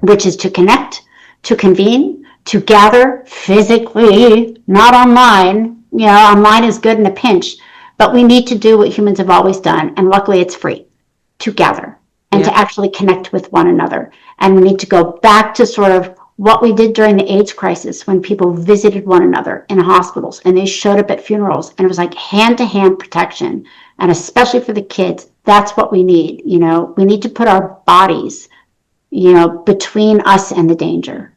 which is to connect, to convene, to gather physically, not online. Online is good in a pinch, but we need to do what humans have always done, and luckily it's free, to gather and to actually connect with one another. And we need to go back to sort of what we did during the AIDS crisis when people visited one another in hospitals and they showed up at funerals, and it was like hand-to-hand protection. And especially for the kids, that's what we need. We need to put our bodies, between us and the danger.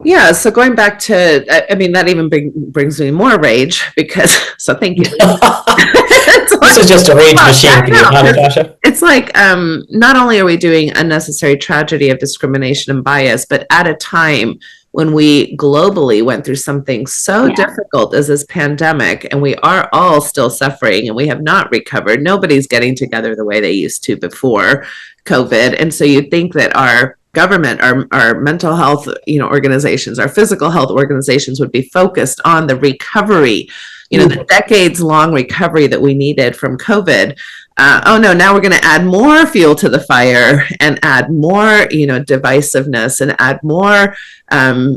Yeah, so going back to, that even brings me more rage because, so thank you. This is just a rage machine for you, huh, Natasha? It's like, not only are we doing unnecessary tragedy of discrimination and bias, but at a time when we globally went through something so difficult as this pandemic, and we are all still suffering and we have not recovered. Nobody's getting together the way they used to before COVID. And so you'd think that our government, our mental health, organizations, our physical health organizations would be focused on the recovery, the decades-long recovery that we needed from COVID. Oh no, now we're going to add more fuel to the fire and add more, divisiveness and add more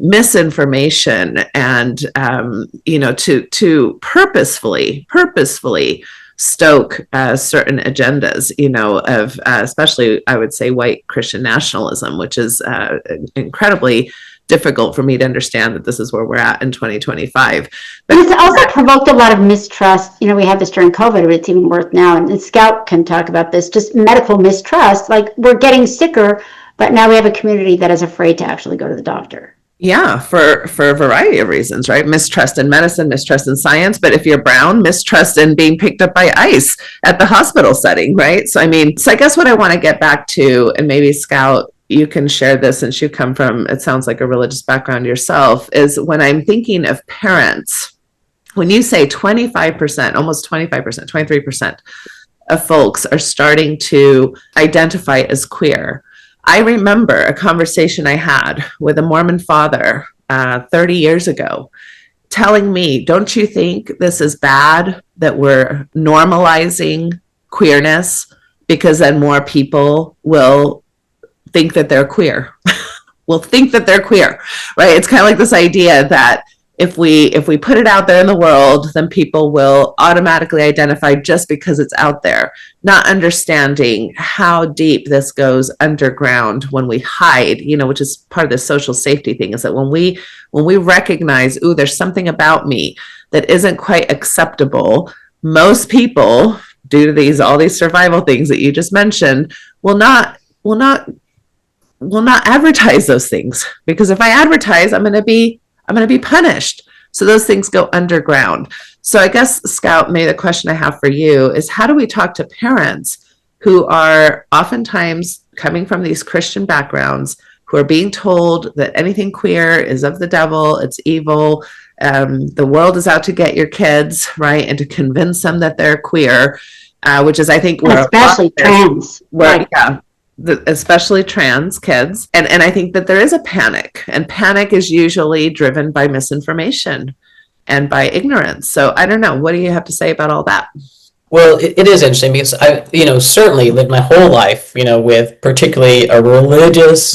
misinformation and, to purposefully stoke certain agendas, of especially, I would say, white Christian nationalism, which is incredibly difficult for me to understand that this is where we're at in 2025. But it's also provoked a lot of mistrust. We had this during COVID, but it's even worse now. And Scout can talk about this, just medical mistrust. Like, we're getting sicker, but now we have a community that is afraid to actually go to the doctor. Yeah, for a variety of reasons, right? Mistrust in medicine, mistrust in science, but if you're brown, mistrust in being picked up by ICE at the hospital setting, right? So I guess what I want to get back to, and maybe Scout, you can share this since you come from, it sounds like, a religious background yourself, is when I'm thinking of parents, when you say 25%, almost 25%, 23% of folks are starting to identify as queer. I remember a conversation I had with a Mormon father 30 years ago telling me, don't you think this is bad that we're normalizing queerness because then more people will think that they're queer, right? It's kind of like this idea that if we put it out there in the world, then people will automatically identify just because it's out there, not understanding how deep this goes underground when we hide, which is part of the social safety thing, is that when we recognize, ooh, there's something about me that isn't quite acceptable, most people, due to all these survival things that you just mentioned, will not advertise those things, because if I advertise, I'm going to be punished. So those things go underground. So I guess, Scout, maybe the question I have for you is, how do we talk to parents who are oftentimes coming from these Christian backgrounds, who are being told that anything queer is of the devil, it's evil, the world is out to get your kids, right? And to convince them that they're queer, which is, I think, especially trans. Right. Yeah. Especially trans kids. And I think that there is a panic, and panic is usually driven by misinformation and by ignorance. So I don't know. What do you have to say about all that? Well, it is interesting because I, certainly lived my whole life, with particularly a religious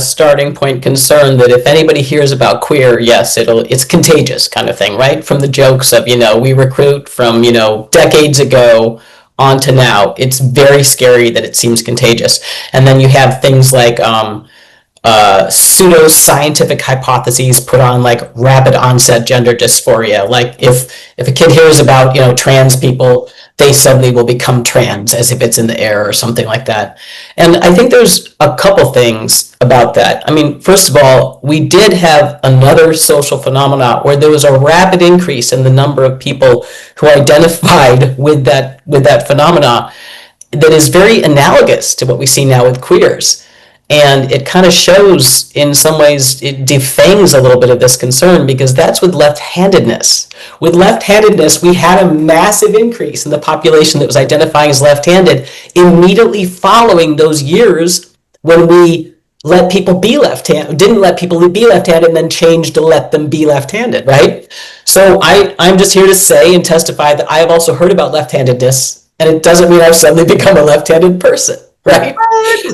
starting point concern that if anybody hears about queer, yes, it's contagious kind of thing, right? From the jokes of, we recruit from, decades ago on to now. It's very scary that it seems contagious. And then you have things like pseudo-scientific hypotheses put on, like rapid onset gender dysphoria. Like if a kid hears about, trans people, they suddenly will become trans as if it's in the air or something like that. And I think there's a couple things about that. I mean, first of all, we did have another social phenomena where there was a rapid increase in the number of people who identified with that phenomena that is very analogous to what we see now with queers. And it kind of shows, in some ways, it defangs a little bit of this concern, because that's with left-handedness. With left-handedness, we had a massive increase in the population that was identifying as left-handed immediately following those years when we let people be left-handed, didn't let people be left-handed, and then changed to let them be left-handed, right? So I'm just here to say and testify that I have also heard about left-handedness, and it doesn't mean I've suddenly become a left-handed person, right?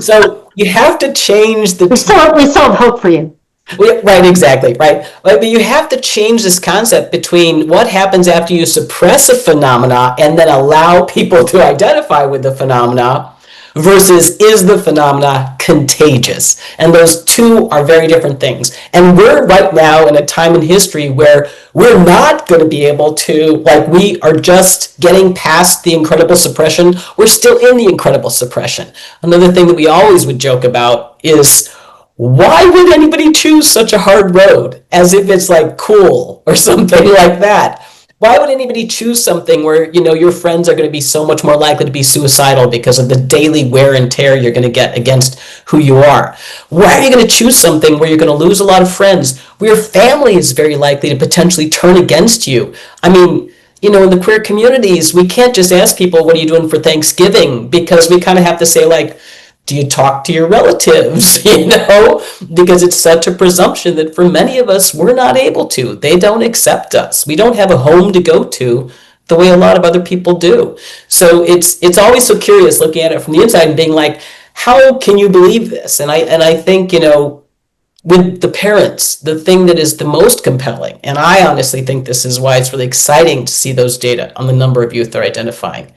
So you have to change the... We still have hope for you. Right, exactly, right. But you have to change this concept between what happens after you suppress a phenomena and then allow people to identify with the phenomena versus, is the phenomena contagious? And those two are very different things. And we're right now in a time in history where we're not going to be able to, like, we are just getting past the incredible suppression. We're still in the incredible suppression. Another thing that we always would joke about is, why would anybody choose such a hard road? As if it's like cool or something like that. Why would anybody choose something where, your friends are going to be so much more likely to be suicidal because of the daily wear and tear you're going to get against who you are? Why are you going to choose something where you're going to lose a lot of friends, where your family is very likely to potentially turn against you? I mean, in the queer communities, we can't just ask people, what are you doing for Thanksgiving? Because we kind of have to say, like, do you talk to your relatives? Because it's such a presumption that for many of us, we're not able to. They don't accept us. We don't have a home to go to the way a lot of other people do. So it's always so curious looking at it from the inside and being like, how can you believe this? And I think, with the parents, the thing that is the most compelling, and I honestly think this is why it's really exciting to see those data on the number of youth they're identifying,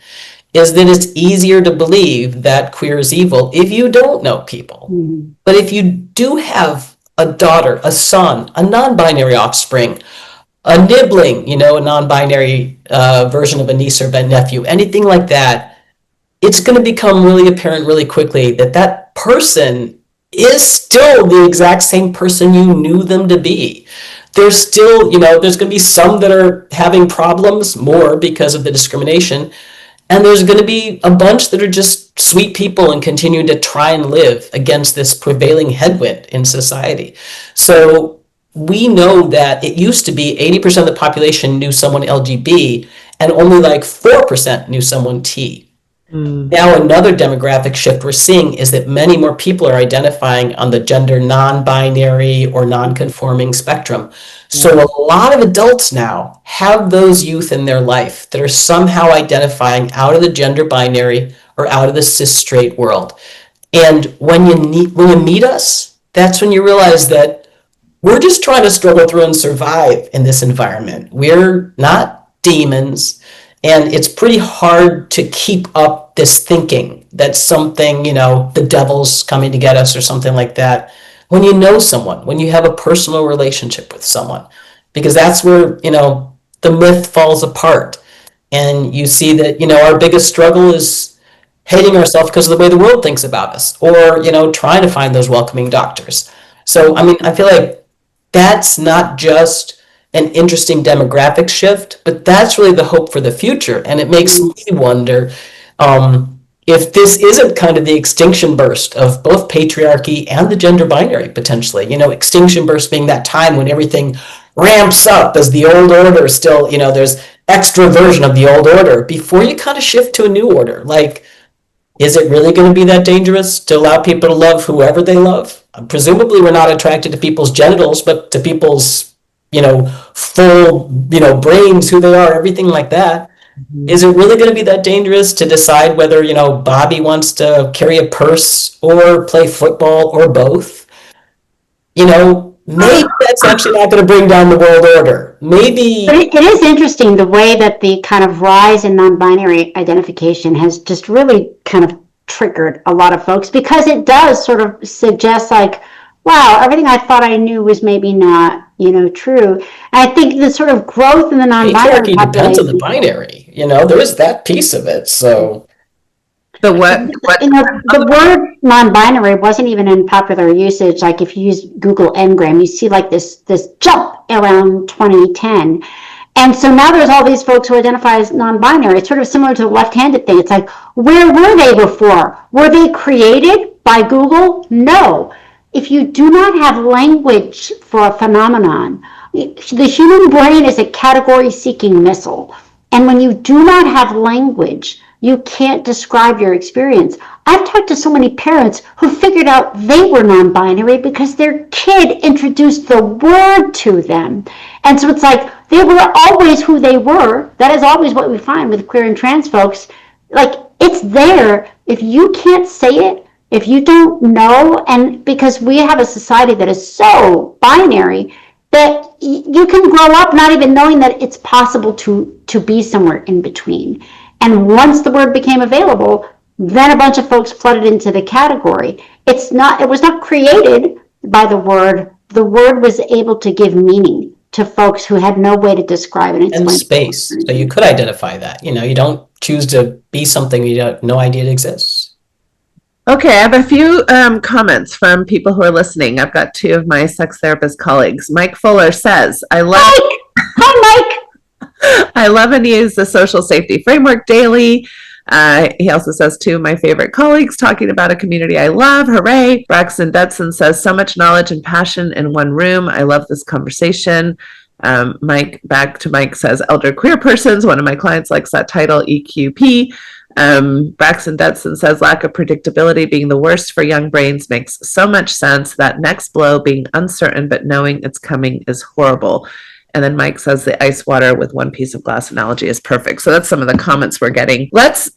is that it's easier to believe that queer is evil if you don't know people. Mm-hmm. But if you do have a daughter, a son, a non-binary offspring, a nibbling, a non-binary version of a niece or a nephew, anything like that, it's going to become really apparent really quickly that that person is still the exact same person you knew them to be. There's still, there's going to be some that are having problems more because of the discrimination. And there's going to be a bunch that are just sweet people and continue to try and live against this prevailing headwind in society. So we know that it used to be 80% of the population knew someone LGB and only like 4% knew someone T. Now another demographic shift we're seeing is that many more people are identifying on the gender non-binary or non-conforming spectrum. So a lot of adults now have those youth in their life that are somehow identifying out of the gender binary or out of the cis straight world. And when you meet us, that's when you realize that we're just trying to struggle through and survive in this environment. We're not demons. And it's pretty hard to keep up this thinking that something, the devil's coming to get us or something like that. When you know someone, when you have a personal relationship with someone, because that's where, the myth falls apart. And you see that, our biggest struggle is hating ourselves because of the way the world thinks about us, or, trying to find those welcoming doctors. So, I feel like that's not just an interesting demographic shift, but that's really the hope for the future. And it makes me wonder if this isn't kind of the extinction burst of both patriarchy and the gender binary, potentially. Extinction burst being that time when everything ramps up as the old order still, there's extra version of the old order before you kind of shift to a new order. Like, is it really going to be that dangerous to allow people to love whoever they love? Presumably, we're not attracted to people's genitals, but to people's, full, brains, who they are, everything like that. Mm-hmm. Is it really going to be that dangerous to decide whether, Bobby wants to carry a purse or play football or both? Maybe that's actually not going to bring down the world order. Maybe. But it is interesting the way that the kind of rise in non-binary identification has just really kind of triggered a lot of folks, because it does sort of suggest like, wow, everything I thought I knew was maybe not, true. And I think the sort of growth in the non-binary population depends on the binary. There is that piece of it. So. The what? The word non-binary wasn't even in popular usage. Like if you use Google Ngram, you see like this jump around 2010. And so now there's all these folks who identify as non-binary. It's sort of similar to the left-handed thing. It's like, where were they before? Were they created by Google? No. If you do not have language for a phenomenon, the human brain is a category-seeking missile. And when you do not have language, you can't describe your experience. I've talked to so many parents who figured out they were non-binary because their kid introduced the word to them. And so it's like, they were always who they were. That is always what we find with queer and trans folks. Like, it's there. If you can't say it, if you don't know, and because we have a society that is so binary, that you can grow up not even knowing that it's possible to be somewhere in between. And once the word became available, then a bunch of folks flooded into the category. It was not created by the word. The word was able to give meaning to folks who had no way to describe it. And space. So you could identify that. You don't choose to be something you have no idea it exists. Okay, I have a few comments from people who are listening. I've got two of my sex therapist colleagues. Mike Fuller says, Hi, Mike. I love and use the social safety framework daily. He also says, two of my favorite colleagues talking about a community I love. Hooray. Braxton Dutson says, so much knowledge and passion in one room. I love this conversation. Mike says, elder queer persons. One of my clients likes that title, EQP. Braxton Dutson says, lack of predictability being the worst for young brains makes so much sense. That next blow being uncertain, but knowing it's coming is horrible. And then Mike says the ice water with one piece of glass analogy is perfect. So that's some of the comments we're getting.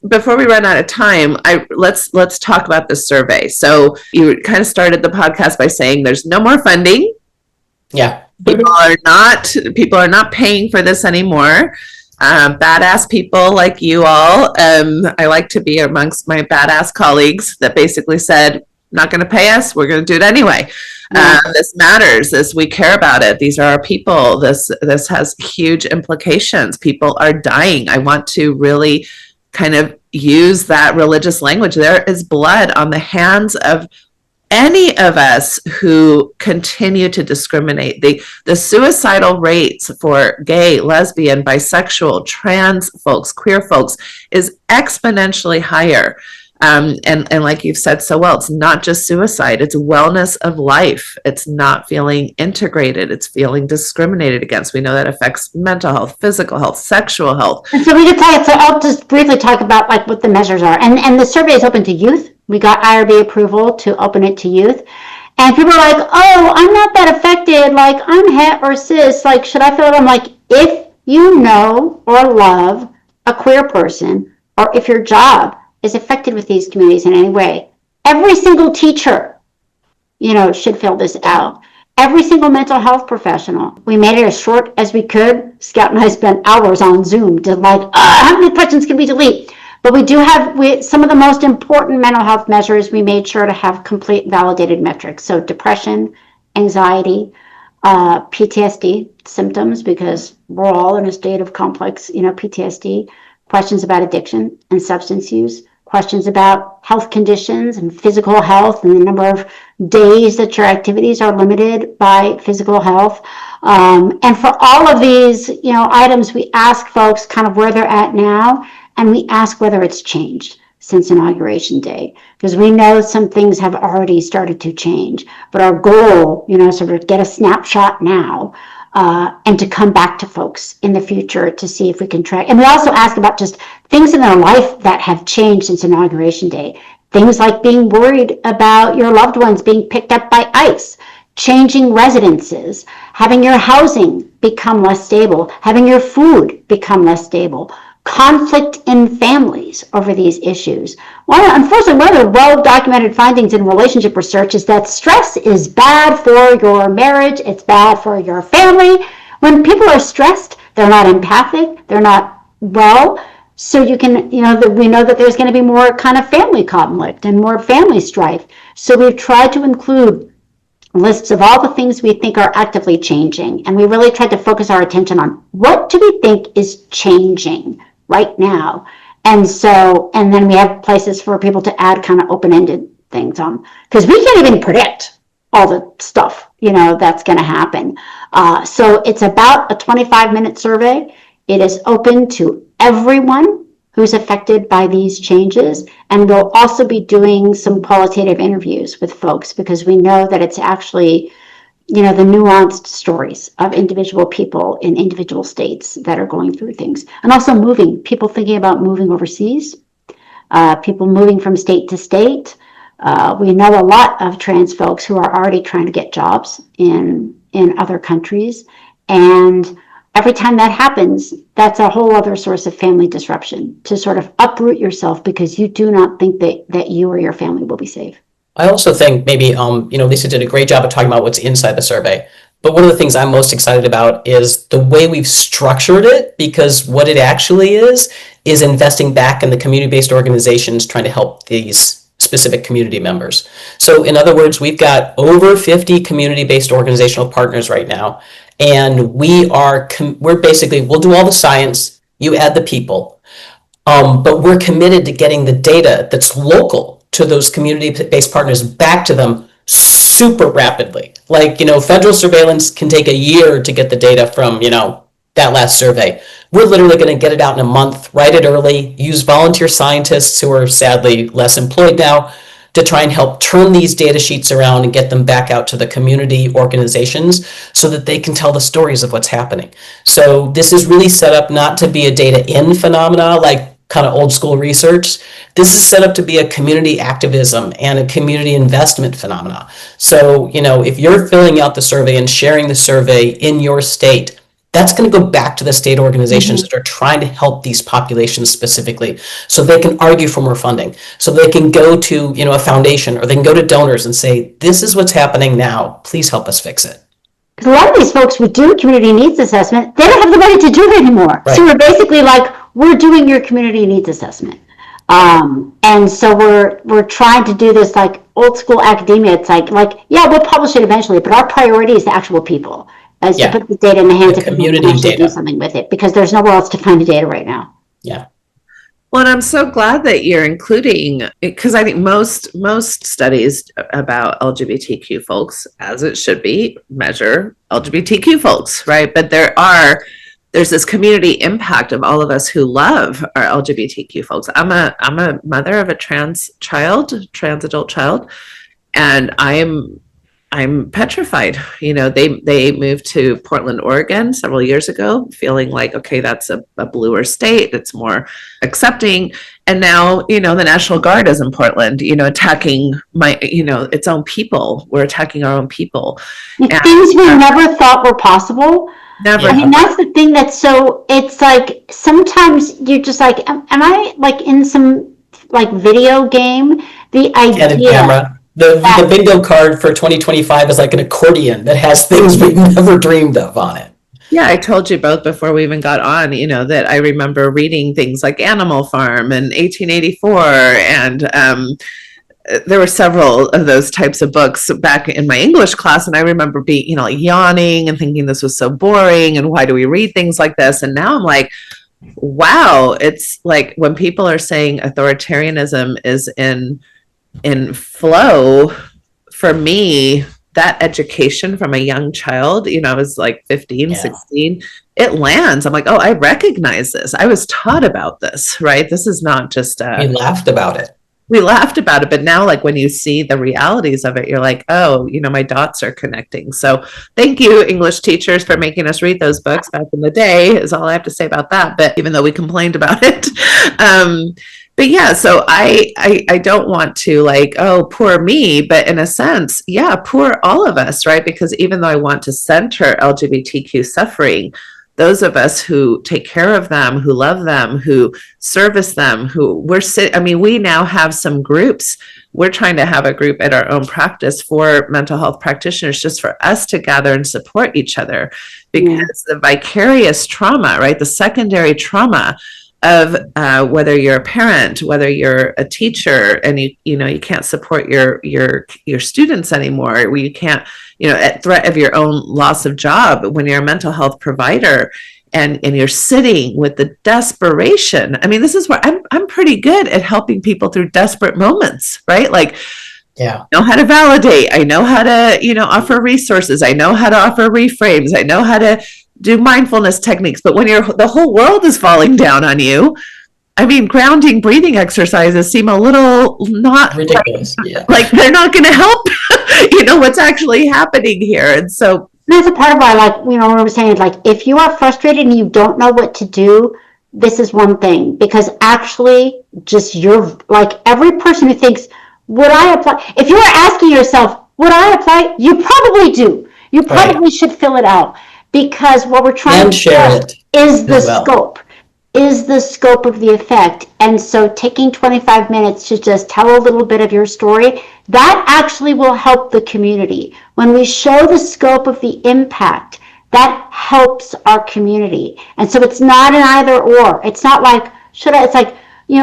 Before we run out of time, let's talk about this survey. So you kind of started the podcast by saying there's no more funding. Yeah. People are not paying for this anymore. Badass people like you all. I like to be amongst my badass colleagues that basically said, not going to pay us, we're going to do it anyway. This matters. We care about it. These are our people. This has huge implications. People are dying. I want to really kind of use that religious language. There is blood on the hands of any of us who continue to discriminate. The suicidal rates for gay, lesbian, bisexual, trans folks, queer folks is exponentially higher. And like you've said so well, it's not just suicide, it's wellness of life. It's not feeling integrated. It's feeling discriminated against. We know that affects mental health, physical health, sexual health. And so I'll just briefly talk about like what the measures are. And the survey is open to youth. We got IRB approval to open it to youth. And people are like, oh, I'm not that affected. Like, I'm het or cis. Like, should I fill it? I'm like, if you know or love a queer person, or if your job is affected with these communities in any way, every single teacher, should fill this out. every single mental health professional. We made it as short as we could. Scout and I spent hours on Zoom to how many questions can we delete? But we do have some of the most important mental health measures. We made sure to have complete validated metrics. So depression, anxiety, PTSD symptoms, because we're all in a state of complex, PTSD, questions about addiction and substance use, questions about health conditions and physical health and the number of days that your activities are limited by physical health. And for all of these, items, we ask folks kind of where they're at now, and we ask whether it's changed since Inauguration Day, because we know some things have already started to change. But our goal, sort of get a snapshot now, and to come back to folks in the future to see if we can track. And we also ask about just things in their life that have changed since Inauguration Day. Things like being worried about your loved ones being picked up by ICE, changing residences, having your housing become less stable, having your food become less stable, conflict in families over these issues. Unfortunately, one of the well-documented findings in relationship research is that stress is bad for your marriage, it's bad for your family. When people are stressed, they're not empathic, they're not well, so we know that there's going to be more kind of family conflict and more family strife. So we've tried to include lists of all the things we think are actively changing, and we really tried to focus our attention on what do we think is changing right now. And then we have places for people to add kind of open-ended things on, because we can't even predict all the stuff, that's going to happen. So it's about a 25-minute survey. It is open to everyone who's affected by these changes. And we'll also be doing some qualitative interviews with folks, because we know that it's actually, the nuanced stories of individual people in individual states that are going through things. And also people thinking about moving overseas, people moving from state to state. We know a lot of trans folks who are already trying to get jobs in other countries. And every time that happens, that's a whole other source of family disruption, to sort of uproot yourself because you do not think that you or your family will be safe. I also think maybe, Lisa did a great job of talking about what's inside the survey. But one of the things I'm most excited about is the way we've structured it, because what it actually is investing back in the community-based organizations trying to help these specific community members. So in other words, we've got over 50 community-based organizational partners right now. And we're basically, we'll do all the science, you add the people, but we're committed to getting the data that's local to those community-based partners back to them super rapidly. Federal surveillance can take a year to get the data from, that last survey. We're literally going to get it out in a month, write it early, use volunteer scientists who are sadly less employed now to try and help turn these data sheets around and get them back out to the community organizations so that they can tell the stories of what's happening. So this is really set up not to be a data in phenomena like kind of old school research. This is set up to be a community activism and a community investment phenomena. So, if you're filling out the survey and sharing the survey in your state, that's going to go back to the state organizations that are trying to help these populations specifically, so they can argue for more funding, so they can go to, a foundation, or they can go to donors and say, this is what's happening now, please help us fix it. Because a lot of these folks who do community needs assessment, they don't have the money to do it anymore. Right. So we're basically we're doing your community needs assessment. And so we're trying to do this old school academia. It's we'll publish it eventually, but our priority is the actual people. To put the data in the hands of community and actually do something with it, because there's nowhere else to find the data right now. Yeah. Well, and I'm so glad that you're including, because I think most studies about LGBTQ folks, as it should be, measure LGBTQ folks, right? But there's this community impact of all of us who love our LGBTQ folks. I'm a mother of a trans adult child, and I'm petrified. They moved to Portland, Oregon several years ago, feeling like, okay, that's a bluer state that's more accepting. And now, the National Guard is in Portland, attacking its own people. We're attacking our own people. Things we never thought were possible. Never. I mean, that's the thing it's sometimes you're just am I in some video game? The idea. Camera. The bingo card for 2025 is like an accordion that has things we've never dreamed of on it. Yeah, I told you both before we even got on, that I remember reading things like Animal Farm and 1884, and there were several of those types of books back in my English class, and I remember being, like yawning and thinking this was so boring, and why do we read things like this? And now I'm like, wow, it's like when people are saying authoritarianism is in flow, for me, that education from a young child, I was like 15, 16, it lands. I'm like, oh, I recognize this. I was taught about this, right? This is not just we laughed about it. But now, like, when you see the realities of it, you're like, oh, my dots are connecting. So thank you, English teachers, for making us read those books back in the day, is all I have to say about that. But even though we complained about it, but yeah, so I don't want to like, oh, poor me, but in a sense, yeah, poor all of us, right? Because even though I want to center LGBTQ suffering, those of us who take care of them, who love them, who service them, we now have some groups. We're trying to have a group at our own practice for mental health practitioners, just for us to gather and support each other, because the vicarious trauma, right? The secondary trauma of whether you're a parent, whether you're a teacher, and you can't support your students anymore, where you can't, at threat of your own loss of job, when you're a mental health provider, and you're sitting with the desperation. I mean, this is where I'm pretty good at helping people through desperate moments, right? Like, I know how to validate. I know how to, offer resources. I know how to offer reframes. I know how to do mindfulness techniques. But when the whole world is falling down on you, I mean, grounding, breathing exercises seem a little not ridiculous. Like they're not going to help, what's actually happening here. And so that's a part of why, like, when we're saying, like, if you are frustrated and you don't know what to do, this is one thing, because actually just like every person who thinks, would I apply? If you are asking yourself, would I apply? You probably do. You probably should fill it out, because what we're trying to share is the scope of the effect. And so taking 25 minutes to just tell a little bit of your story, that actually will help the community. When we show the scope of the impact, that helps our community. And so it's not an either or. It's not like, it's like, we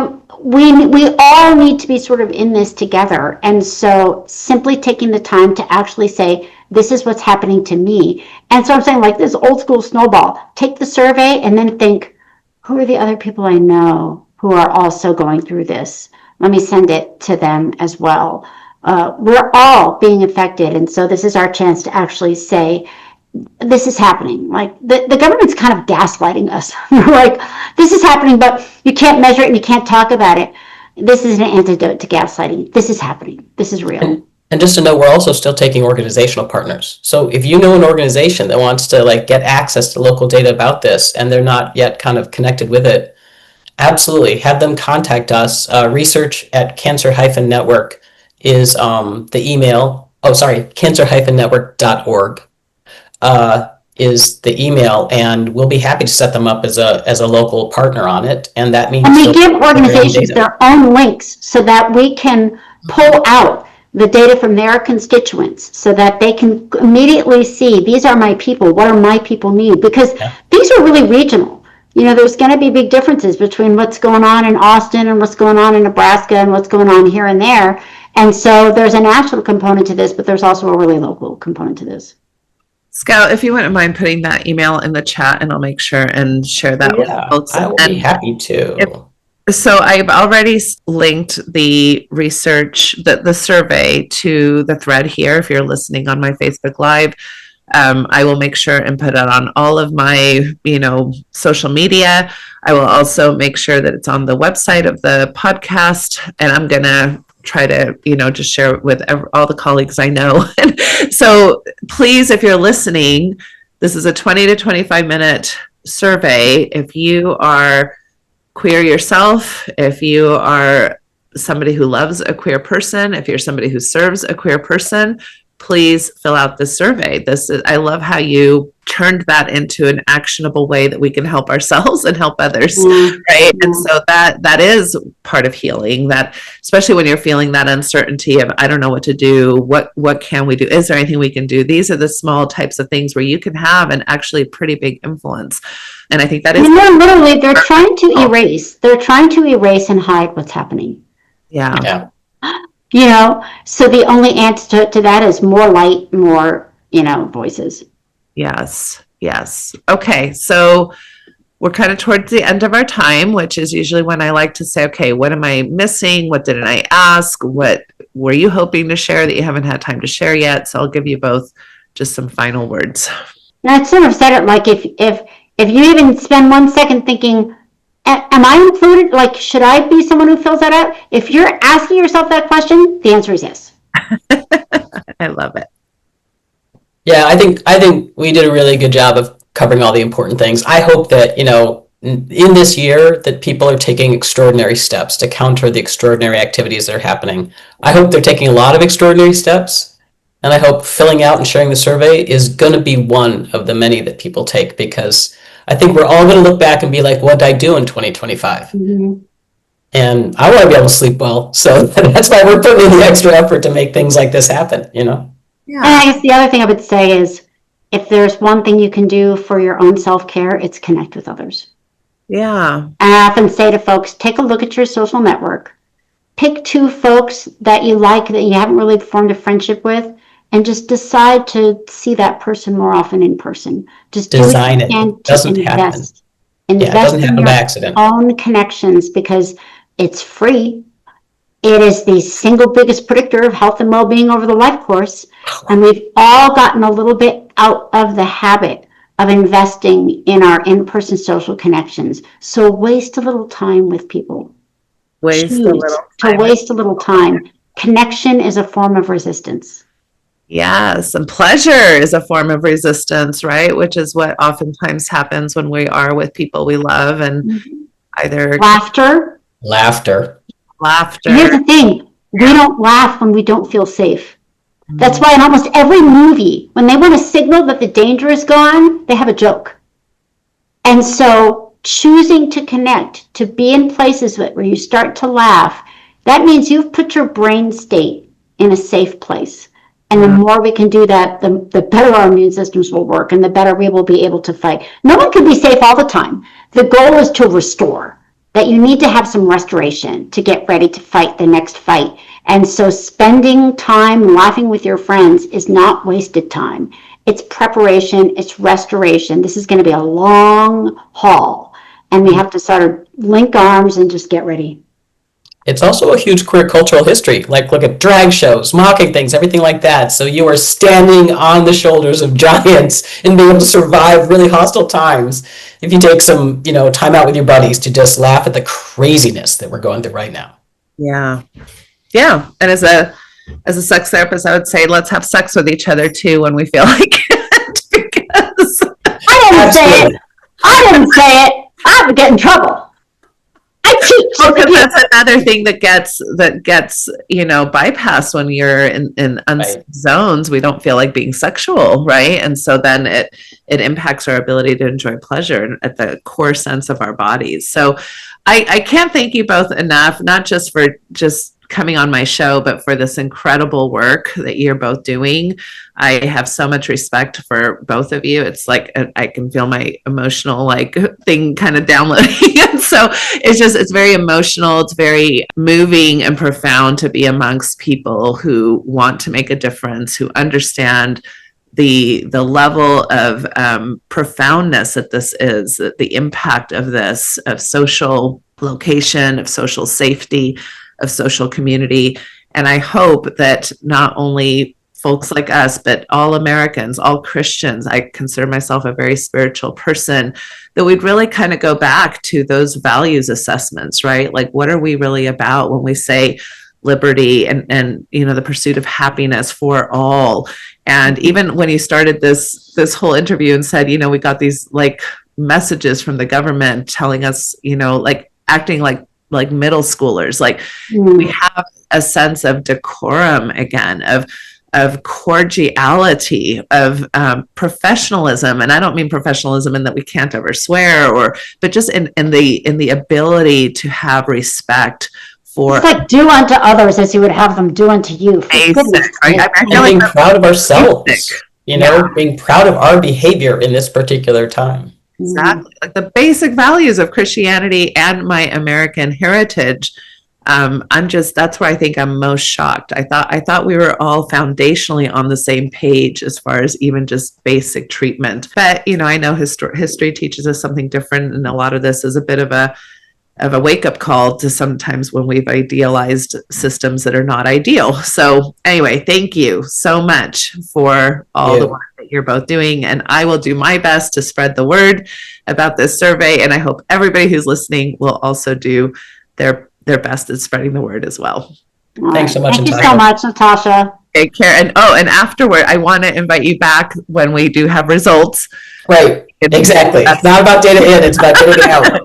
all need to be sort of in this together. And so simply taking the time to actually say, this is what's happening to me. And so I'm saying, like, this old school snowball, take the survey and then think, who are the other people I know who are also going through this? Let me send it to them as well. We're all being affected. And so this is our chance to actually say, this is happening. Like, the government's kind of gaslighting us. Like, this is happening, but you can't measure it and you can't talk about it. This is an antidote to gaslighting. This is happening. This is real. And just to know, we're also still taking organizational partners. So if you know an organization that wants to like get access to local data about this and they're not yet kind of connected with it, absolutely have them contact us. Research@cancer-network is the email. cancer-network.org is the email, and we'll be happy to set them up as a local partner on it. And that means we give organizations their own links so that we can pull out the data from their constituents, so that they can immediately see, these are my people, what do my people need? Because these are really regional. There's going to be big differences between what's going on in Austin and what's going on in Nebraska and what's going on here and there. And so there's a national component to this, but there's also a really local component to this. Scout, if you wouldn't mind putting that email in the chat, and I'll make sure and share that with folks. I will be happy to. So I've already linked the research, the survey, to the thread here. If you're listening on my Facebook Live, I will make sure and put it on all of my, social media. I will also make sure that it's on the website of the podcast, and I'm going to try to, just share it with all the colleagues I know. So please, if you're listening, this is a 20 to 25 minute survey. If you are queer yourself, if you are somebody who loves a queer person, if you're somebody who serves a queer person, please fill out this survey. I love how you turned that into an actionable way that we can help ourselves and help others, right? And so that is part of healing, that especially when you're feeling that uncertainty of, I don't know what to do, what can we do, is there anything we can do? These are the small types of things where you can have an actually pretty big influence. And I think that is, literally, they're trying to erase and hide what's happening. yeah. So the only antidote to that is more light, more voices. Yes. Okay. So we're kind of towards the end of our time, which is usually when I like to say, okay, what am I missing? What didn't I ask? What were you hoping to share that you haven't had time to share yet? So I'll give you both just some final words. And I sort of said it like, if you even spend 1 second thinking, am I included? Like, should I be someone who fills that out? If you're asking yourself that question, the answer is yes. I love it. Yeah, I think we did a really good job of covering all the important things. I hope that, in this year that people are taking extraordinary steps to counter the extraordinary activities that are happening. I hope they're taking a lot of extraordinary steps, and I hope filling out and sharing the survey is going to be one of the many that people take, because I think we're all going to look back and be like, what did I do in 2025? Mm-hmm. And I want to be able to sleep well. So that's why we're putting in the extra effort to make things like this happen, Yeah. And I guess the other thing I would say is, if there's one thing you can do for your own self-care, it's connect with others. Yeah. And I often say to folks, take a look at your social network. Pick 2 folks that you like, that you haven't really formed a friendship with, and just decide to see that person more often in person. Just design it. It doesn't happen. Invest it doesn't happen in by your accident. own connections, because it's free. It is the single biggest predictor of health and well-being over the life course. And we've all gotten a little bit out of the habit of investing in our in-person social connections. So waste a little time with people. Waste a little time. Connection is a form of resistance. Yes, and pleasure is a form of resistance, right? Which is what oftentimes happens when we are with people we love, and either Laughter. Here's the thing. We don't laugh when we don't feel safe. That's why in almost every movie, when they want to signal that the danger is gone, they have a joke. And so choosing to connect, to be in places where you start to laugh, that means you've put your brain state in a safe place. And the more we can do that, the better our immune systems will work, and the better we will be able to fight. No one can be safe all the time. The goal is to restore, that you need to have some restoration to get ready to fight the next fight. And so spending time laughing with your friends is not wasted time. It's preparation, it's restoration. This is going to be a long haul, and we have to sort of link arms and just get ready. It's also a huge queer cultural history. Like, look at drag shows, mocking things, everything like that. So you are standing on the shoulders of giants and being able to survive really hostile times if you take some, time out with your buddies to just laugh at the craziness that we're going through right now. Yeah. And as a sex therapist, I would say let's have sex with each other too when we feel like it. Because I didn't say it. I would get in trouble. I teach. Because that's another thing that gets bypassed when you're in unsafe zones. We don't feel like being sexual, right? And so then it impacts our ability to enjoy pleasure at the core sense of our bodies. So I can't thank you both enough, not just for just coming on my show, but for this incredible work that you're both doing. I have so much respect for both of you. It's like I can feel my emotional thing kind of downloading. And so it's very emotional. It's very moving and profound to be amongst people who want to make a difference, who understand the level of profoundness that this is, the impact of this, of social location, of social safety, of social community. And I hope that not only folks like us, but all Americans, all Christians, I consider myself a very spiritual person, that we'd really kind of go back to those values assessments, right? Like, what are we really about when we say liberty and the pursuit of happiness for all? And even when you started this whole interview and said, we got these messages from the government telling us, acting like middle schoolers, we have a sense of decorum again, of cordiality, of professionalism. And I don't mean professionalism in that we can't ever swear, but just in the ability to have respect for. It's like do unto others as you would have them do unto you. Basic. I feel being like proud of ourselves, basic. Being proud of our behavior in this particular time. Exactly. Like the basic values of Christianity and my American heritage. That's where I think I'm most shocked. I thought we were all foundationally on the same page as far as even just basic treatment. But, I know history teaches us something different. And a lot of this is a bit of a wake up call to sometimes when we've idealized systems that are not ideal. So anyway, thank you so much for all the work that you're both doing. And I will do my best to spread the word about this survey. And I hope everybody who's listening will also do their best at spreading the word as well. Thanks so much, Thank Natasha. you so much, Natasha. Take care. And afterward, I want to invite you back when we do have results. Right. Exactly. It's not about data in, it's about data out.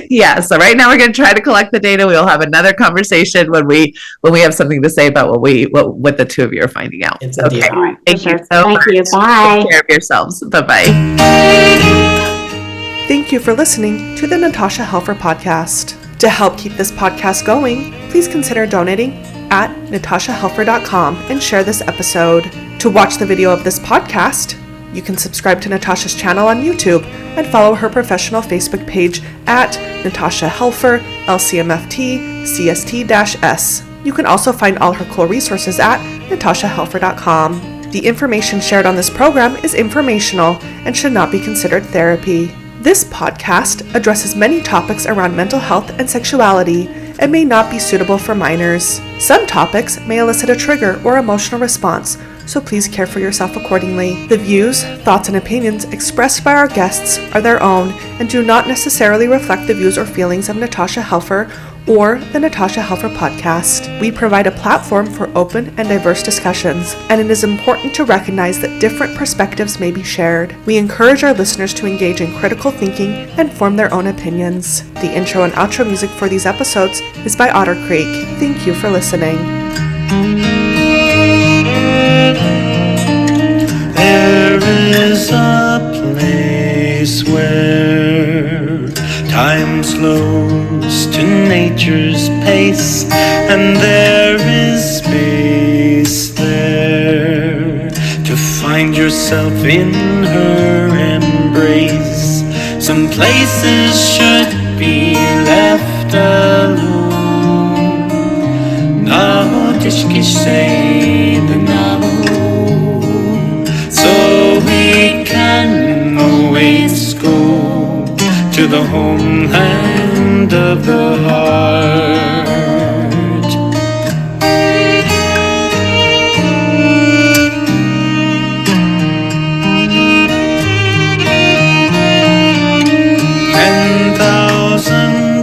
Yeah. So right now we're going to try to collect the data. We'll have another conversation when we have something to say about what the two of you are finding out. It's a deal. All right, Thank you sure. so Thank much. you. Bye. Take care of yourselves. Bye-bye. Thank you for listening to the Natasha Helfer Podcast. To help keep this podcast going, please consider donating at natashahelfer.com and share this episode. To watch the video of this podcast, you can subscribe to Natasha's channel on YouTube and follow her professional Facebook page at Natasha Helfer, LCMFT, CST-S. You can also find all her cool resources at natashahelfer.com. The information shared on this program is informational and should not be considered therapy. This podcast addresses many topics around mental health and sexuality and may not be suitable for minors. Some topics may elicit a trigger or emotional response, so please care for yourself accordingly. The views, thoughts, and opinions expressed by our guests are their own and do not necessarily reflect the views or feelings of Natasha Helfer or the Natasha Helfer Podcast. We provide a platform for open and diverse discussions, and it is important to recognize that different perspectives may be shared. We encourage our listeners to engage in critical thinking and form their own opinions. The intro and outro music for these episodes is by Otter Creek. Thank you for listening. There is a place where time slows to nature's pace, and there is space there to find yourself in her embrace. Some places should be left alone. Now tishki say the so we can always go to the homeland of the heart.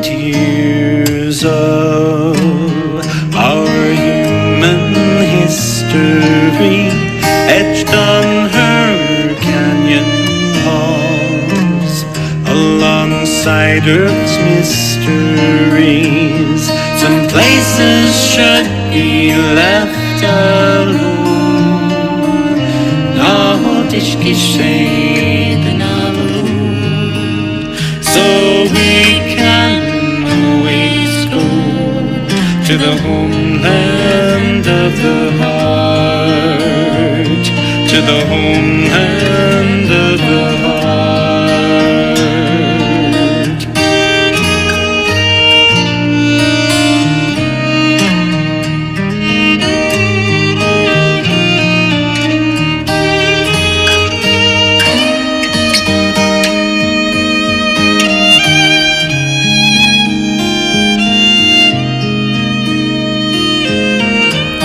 Years of our human history etched on her canyon walls, alongside Earth's mysteries. Some places should be left alone. Now tishki shade so we can always go to the homeland of the heart, to the homeland of the heart.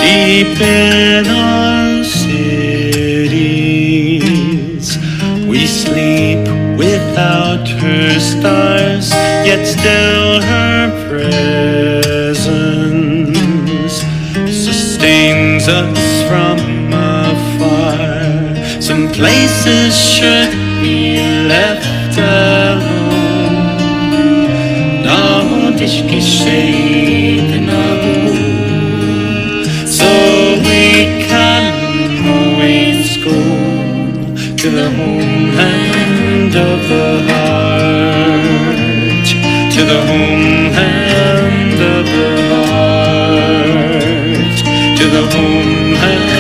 Deep in our cities, we sleep without her stars, yet still her presence sustains us from afar. Some places should be left alone. Now tishki shade so we can to the homeland of the heart, to the homeland of the heart, to the homeland